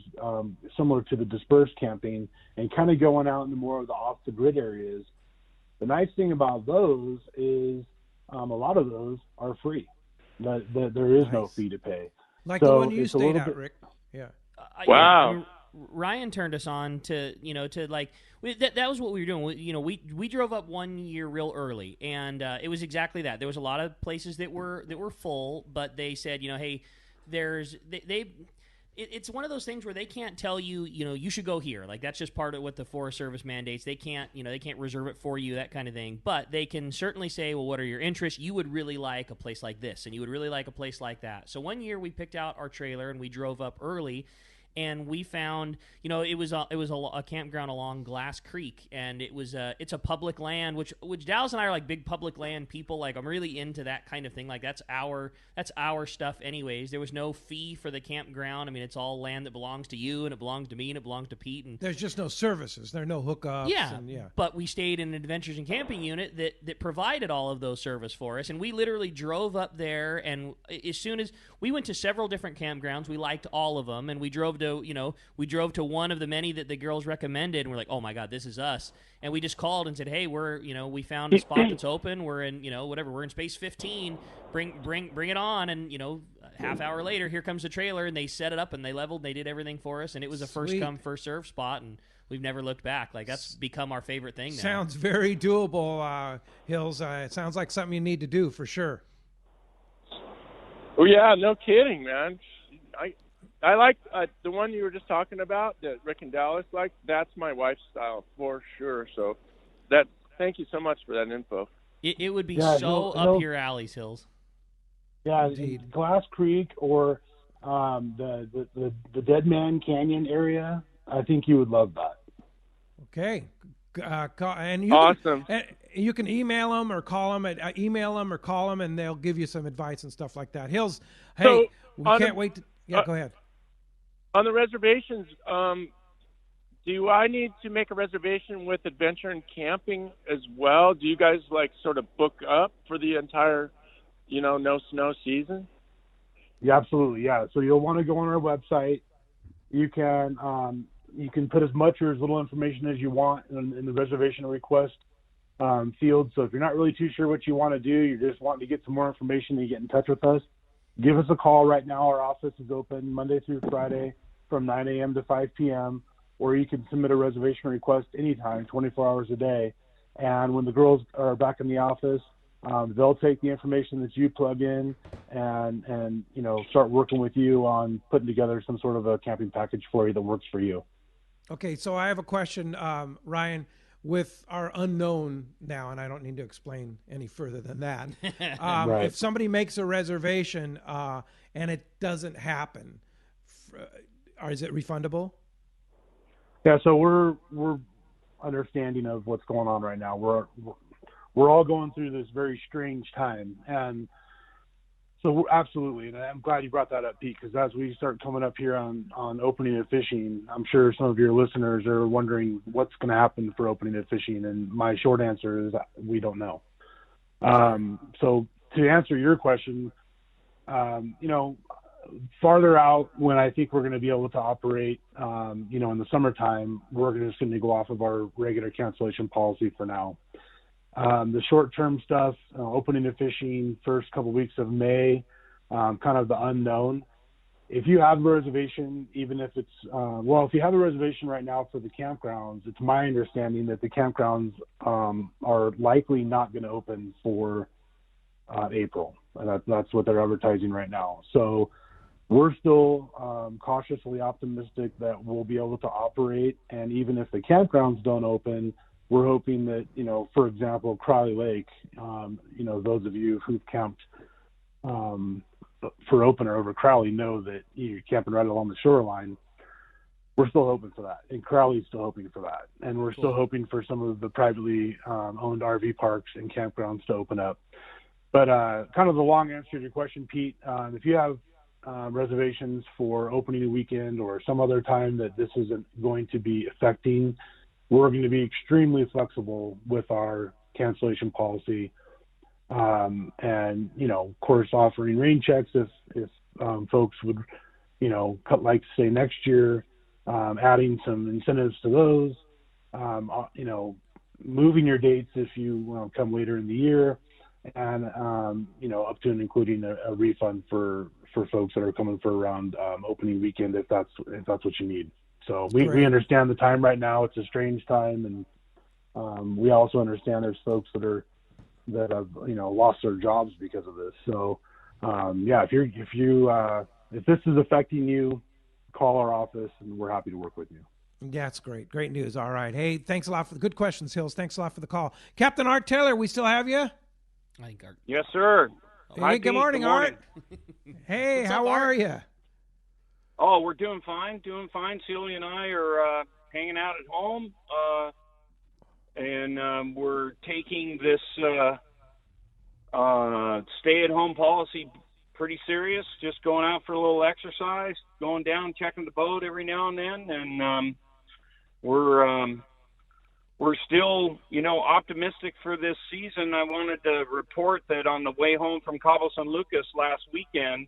similar to the dispersed camping and kind of going out into more of the off-the-grid areas. The nice thing about those is a lot of those are free. There is no fee to pay. Like so the one you stayed at, Rick. Yeah. Wow. Ryan turned us on to, you know, to like that was what we were doing. You know, we drove up one year real early, and it was exactly that. There was a lot of places that were full, but they said, you know, hey, it's one of those things where they can't tell you, you know, you should go here. Like that's just part of what the Forest Service mandates. They can't, you know, they can't reserve it for you, that kind of thing. But they can certainly say, well, what are your interests? You would really like a place like this, and you would really like a place like that. So one year we picked out our trailer and we drove up early. And we found, you know, it was a campground along Glass Creek, and it's a public land, which Dallas and I are like big public land people. Like I'm really into that kind of thing. Like that's our stuff, anyways. There was no fee for the campground. I mean, it's all land that belongs to you, and it belongs to me, and it belongs to Pete. And there's just no services. There are no hookups. Yeah, and but we stayed in an adventures and camping unit that provided all of those service for us, and we literally drove up there. And as soon as we went to several different campgrounds, we liked all of them, and we drove to one of the many that the girls recommended, and we're like, oh my God, this is us. And we just called and said, hey, we found a spot that's open. We're in, you know, whatever, we're in space 15. Bring it on. And, you know, a half hour later, here comes the trailer, and they set it up and they leveled, they did everything for us, and it was a first come, first serve spot, and we've never looked back. Like that's become our favorite thing now. Sounds very doable, Hills. It sounds like something you need to do for sure. Oh yeah, no kidding, man. I like the one you were just talking about that Rick and Dallas like. That's my wife's style for sure. So thank you so much for that info. It would be up your alleys, Hills. Yeah, indeed. Glass Creek or the Dead Man Canyon area. I think you would love that. Okay. And you Awesome. you can email them or call them, and they'll give you some advice and stuff like that. Hills, hey, we can't wait to. Yeah, go ahead. On the reservations, do I need to make a reservation with Adventure and Camping as well? Do you guys sort of book up for the entire, no snow season? Yeah, absolutely. Yeah. So you'll want to go on our website. You can put as much or as little information as you want in the reservation request field. So if you're not really too sure what you want to do, you're just wanting to get some more information, you get in touch with us. Give us a call right now. Our office is open Monday through Friday from 9 a.m. to 5 p.m., or you can submit a reservation request anytime, 24 hours a day. And when the girls are back in the office, they'll take the information that you plug in and start working with you on putting together some sort of a camping package for you that works for you. Okay, so I have a question, Ryan, with our unknown now, and I don't need to explain any further than that. Right. If somebody makes a reservation and it doesn't happen, is it refundable? Yeah, so we're understanding of what's going on right now. We're all going through this very strange time, and so absolutely, and I'm glad you brought that up, Pete, because as we start coming up here on opening and fishing, I'm sure some of your listeners are wondering what's going to happen for opening and fishing, and my short answer is we don't know. So to answer your question, farther out when I think we're going to be able to operate, in the summertime, we're just going to go off of our regular cancellation policy for now. The short-term stuff, opening and fishing, first couple weeks of May, kind of the unknown. If you have a reservation, even if it's, if you have a reservation right now for the campgrounds, it's my understanding that the campgrounds are likely not going to open for April. And that's what they're advertising right now. So we're still cautiously optimistic that we'll be able to operate. And even if the campgrounds don't open, we're hoping that, for example, Crowley Lake, those of you who've camped for opener over Crowley know that you're camping right along the shoreline. We're still hoping for that. And Crowley's still hoping for that. And we're still hoping for some of the privately owned RV parks and campgrounds to open up. But kind of the long answer to your question, Pete, if you have reservations for opening weekend or some other time that this isn't going to be affecting, we're going to be extremely flexible with our cancellation policy, and of course, offering rain checks if folks would, like say next year, adding some incentives to those, moving your dates if you come later in the year, and up to and including a refund for folks that are coming for around opening weekend if that's what you need. So we understand the time right now. It's a strange time, and we also understand there's folks that have lost their jobs because of this. So if this is affecting you, call our office, and we're happy to work with you. Yeah, that's great. Great news. All right. Hey, thanks a lot for the good questions, Hills. Thanks a lot for the call. Captain Art Taylor, we still have you? I think Art. Yes, sir. Hey, Hi, good Pete. morning, Art. Hey, how are you? Oh, we're doing fine. Celia and I are hanging out at home, and we're taking this stay-at-home policy pretty serious. Just going out for a little exercise, going down, checking the boat every now and then, and we're still, optimistic for this season. I wanted to report that on the way home from Cabo San Lucas last weekend,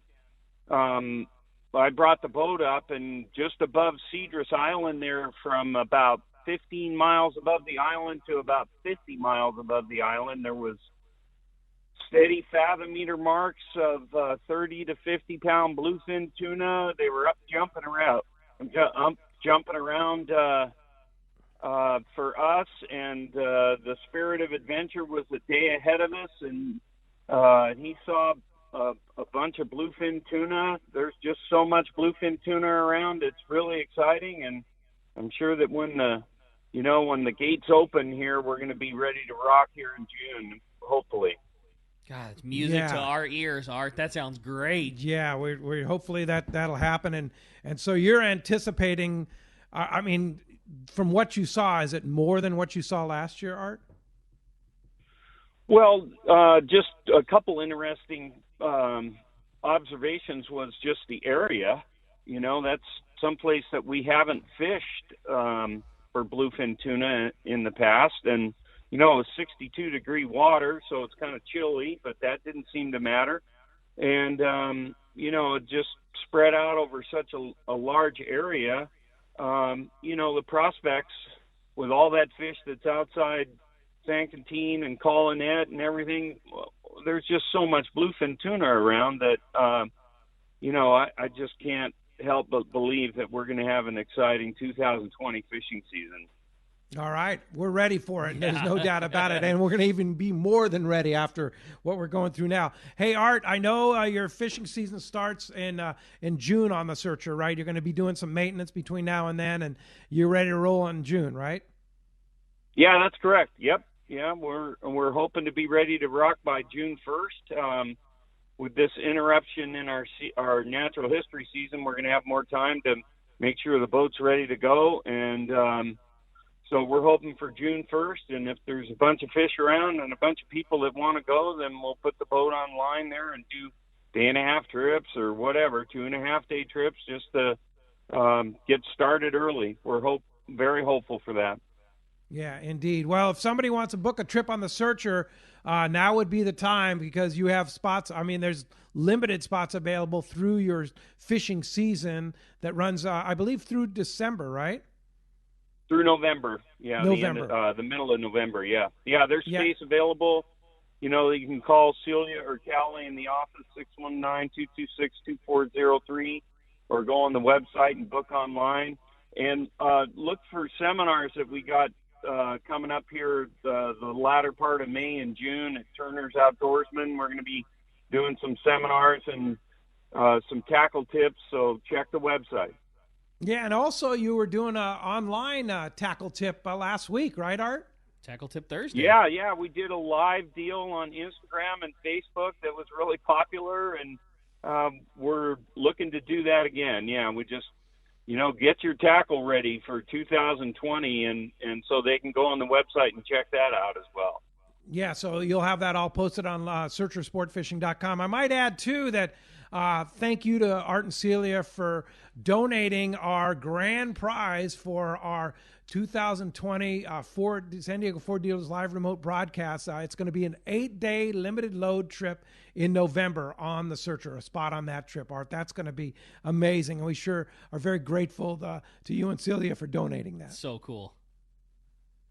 I brought the boat up, and just above Cedrus Island there, from about 15 miles above the island to about 50 miles above the island, there was steady fathom-meter marks of 30 to 50-pound bluefin tuna. They were up jumping around for us, and the Spirit of Adventure was a day ahead of us, and he saw a bunch of bluefin tuna. There's just so much bluefin tuna around. It's really exciting, and I'm sure that when the gates open here, we're going to be ready to rock here in June, hopefully. God, it's music to our ears, Art. That sounds great. Yeah, we're hopefully that'll happen, and so you're anticipating. I mean, from what you saw, is it more than what you saw last year, Art? Well, just a couple interesting observations was just the area. That's someplace that we haven't fished for bluefin tuna in the past. And, it was 62-degree water, so it's kind of chilly, but that didn't seem to matter. And, it just spread out over such a large area. The prospects with all that fish that's outside San Quintin and Collinet and everything, there's just so much bluefin tuna around that, I just can't help but believe that we're going to have an exciting 2020 fishing season. All right. We're ready for it. There's no doubt about it. And we're going to even be more than ready after what we're going through now. Hey, Art, I know your fishing season starts in June on the Searcher, right? You're going to be doing some maintenance between now and then, and you're ready to roll in June, right? Yeah, that's correct. Yep. Yeah, we're hoping to be ready to rock by June 1st. With this interruption in our natural history season, we're going to have more time to make sure the boat's ready to go. And so we're hoping for June 1st. And if there's a bunch of fish around and a bunch of people that want to go, then we'll put the boat online there and do day-and-a-half trips or whatever, 2.5-day trips, just to get started early. We're very hopeful for that. Yeah, indeed. Well, if somebody wants to book a trip on the Searcher, now would be the time, because you have spots. I mean, there's limited spots available through your fishing season that runs, I believe, through December, right? Through November. Yeah, November. The middle of November, yeah. Yeah, there's space available. You can call Celia or Callie in the office, 619-226-2403, or go on the website and book online. And look for seminars that we got coming up here the latter part of May and June at Turner's Outdoorsman. We're going to be doing some seminars and some tackle tips, so check the website. Yeah, and also you were doing an online tackle tip last week, right, Art? Tackle tip Thursday. Yeah, we did a live deal on Instagram and Facebook that was really popular, and we're looking to do that again. Yeah, we just get your tackle ready for 2020, and so they can go on the website and check that out as well. Yeah, so you'll have that all posted on searchersportfishing.com. I might add, too, that thank you to Art and Celia for donating our grand prize for our 2020 San Diego Ford Dealers Live Remote Broadcast. It's going to be an 8-day limited load trip in November on the Searcher, a spot on that trip, Art. That's going to be amazing, and we sure are very grateful to you and Celia for donating that. So cool.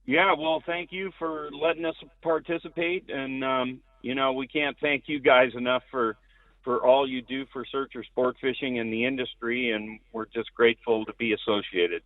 Yeah, well, thank you for letting us participate, and, we can't thank you guys enough for all you do for Searcher Sport Fishing in the industry, and we're just grateful to be associated.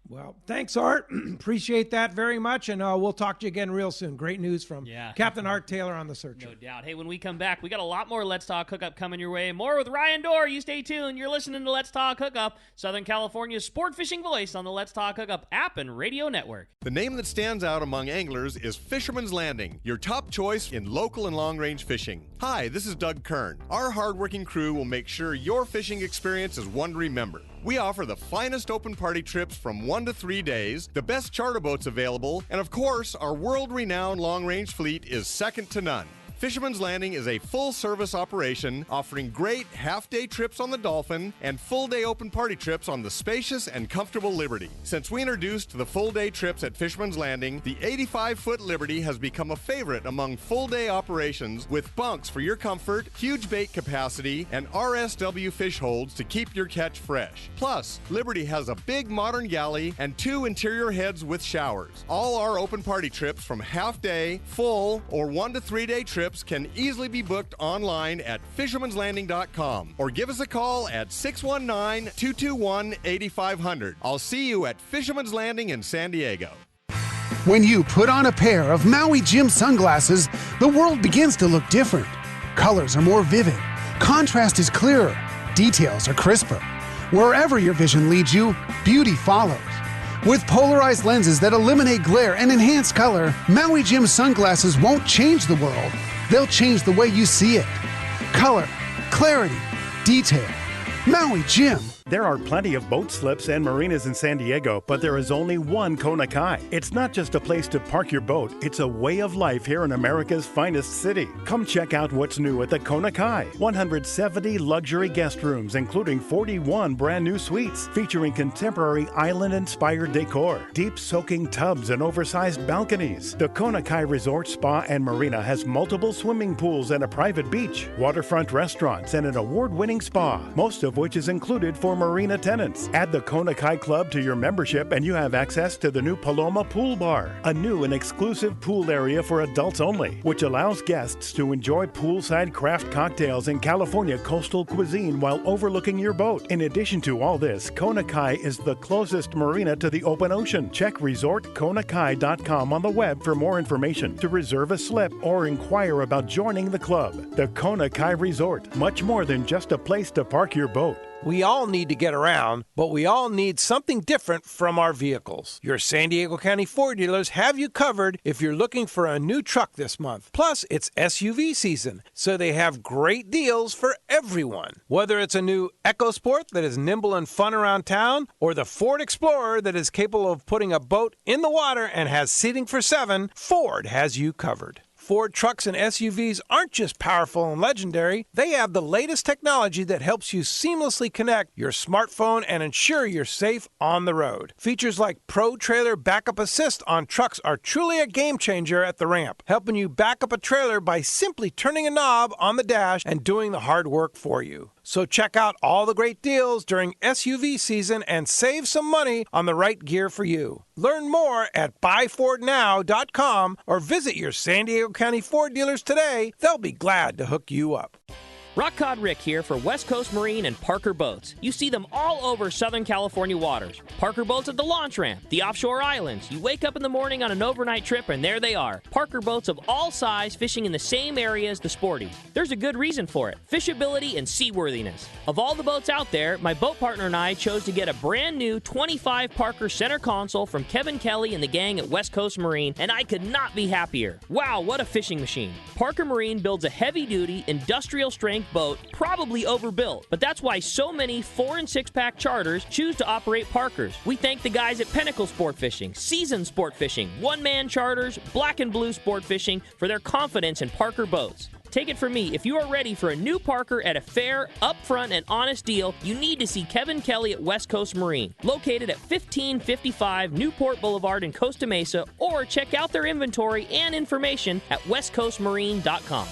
Well, thanks, Art. Appreciate that very much, and we'll talk to you again real soon. Great news from Captain Art Taylor on the Searcher. No doubt. Hey, when we come back, we got a lot more Let's Talk Hookup coming your way. More with Ryan Dore. You stay tuned. You're listening to Let's Talk Hookup, Southern California's sport fishing voice on the Let's Talk Hookup app and radio network. The name that stands out among anglers is Fisherman's Landing, your top choice in local and long-range fishing. Hi, this is Doug Kern. Our hardworking crew will make sure your fishing experience is one to remember. We offer the finest open party trips from 1 to 3 days, the best charter boats available, and of course, our world-renowned long-range fleet is second to none. Fisherman's Landing is a full-service operation offering great half-day trips on the Dolphin and full-day open party trips on the spacious and comfortable Liberty. Since we introduced the full-day trips at Fisherman's Landing, the 85-foot Liberty has become a favorite among full-day operations with bunks for your comfort, huge bait capacity, and RSW fish holds to keep your catch fresh. Plus, Liberty has a big modern galley and 2 interior heads with showers. All our open party trips from half-day, full, or 1 to 3 day trips can easily be booked online at fishermanslanding.com or give us a call at 619-221-8500. I'll see you at Fisherman's Landing in San Diego. When you put on a pair of Maui Jim sunglasses, the world begins to look different. Colors are more vivid, contrast is clearer, details are crisper. Wherever your vision leads you, beauty follows. With polarized lenses that eliminate glare and enhance color, Maui Jim sunglasses won't change the world. They'll change the way you see it. Color, clarity, detail. Maui Jim. There are plenty of boat slips and marinas in San Diego, but there is only one Kona Kai. It's not just a place to park your boat, it's a way of life here in America's finest city. Come check out what's new at the Kona Kai. 170 luxury guest rooms, including 41 brand new suites, featuring contemporary island-inspired decor, deep soaking tubs, and oversized balconies. The Kona Kai Resort Spa and Marina has multiple swimming pools and a private beach, waterfront restaurants, and an award-winning spa, most of which is included for marina tenants. Add the Kona Kai Club to your membership and you have access to the new Paloma Pool Bar, a new and exclusive pool area for adults only, which allows guests to enjoy poolside craft cocktails and California coastal cuisine while overlooking your boat. In addition to all this, Kona Kai is the closest marina to the open ocean. Check resortkonakai.com on the web for more information, to reserve a slip, or inquire about joining the club. The Kona Kai Resort, much more than just a place to park your boat. We all need to get around, but we all need something different from our vehicles. Your San Diego County Ford dealers have you covered if you're looking for a new truck this month. Plus, it's SUV season, so they have great deals for everyone. Whether it's a new EcoSport that is nimble and fun around town, or the Ford Explorer that is capable of putting a boat in the water and has seating for 7, Ford has you covered. Ford trucks and SUVs aren't just powerful and legendary. They have the latest technology that helps you seamlessly connect your smartphone and ensure you're safe on the road. Features like Pro Trailer Backup Assist on trucks are truly a game changer at the ramp, helping you back up a trailer by simply turning a knob on the dash and doing the hard work for you. So check out all the great deals during SUV season and save some money on the right gear for you. Learn more at buyfordnow.com or visit your San Diego County Ford dealers today. They'll be glad to hook you up. Rock Cod Rick here for West Coast Marine and Parker Boats. You see them all over Southern California waters. Parker Boats at the launch ramp, the offshore islands. You wake up in the morning on an overnight trip and there they are. Parker Boats of all size fishing in the same area as the Sporties. There's a good reason for it: fishability and seaworthiness. Of all the boats out there, my boat partner and I chose to get a brand new 25 Parker center console from Kevin Kelly and the gang at West Coast Marine, and I could not be happier. Wow, what a fishing machine. Parker Marine builds a heavy-duty, industrial strength boat, probably overbuilt, but that's why so many 4- and 6-pack charters choose to operate Parkers. We thank the guys at Pinnacle Sport Fishing, Season Sport Fishing, One Man Charters, Black and Blue Sport Fishing for their confidence in Parker boats. Take it from me, if you are ready for a new Parker at a fair, upfront, and honest deal, you need to see Kevin Kelly at West Coast Marine, located at 1555 Newport Boulevard in Costa Mesa, or check out their inventory and information at westcoastmarine.com.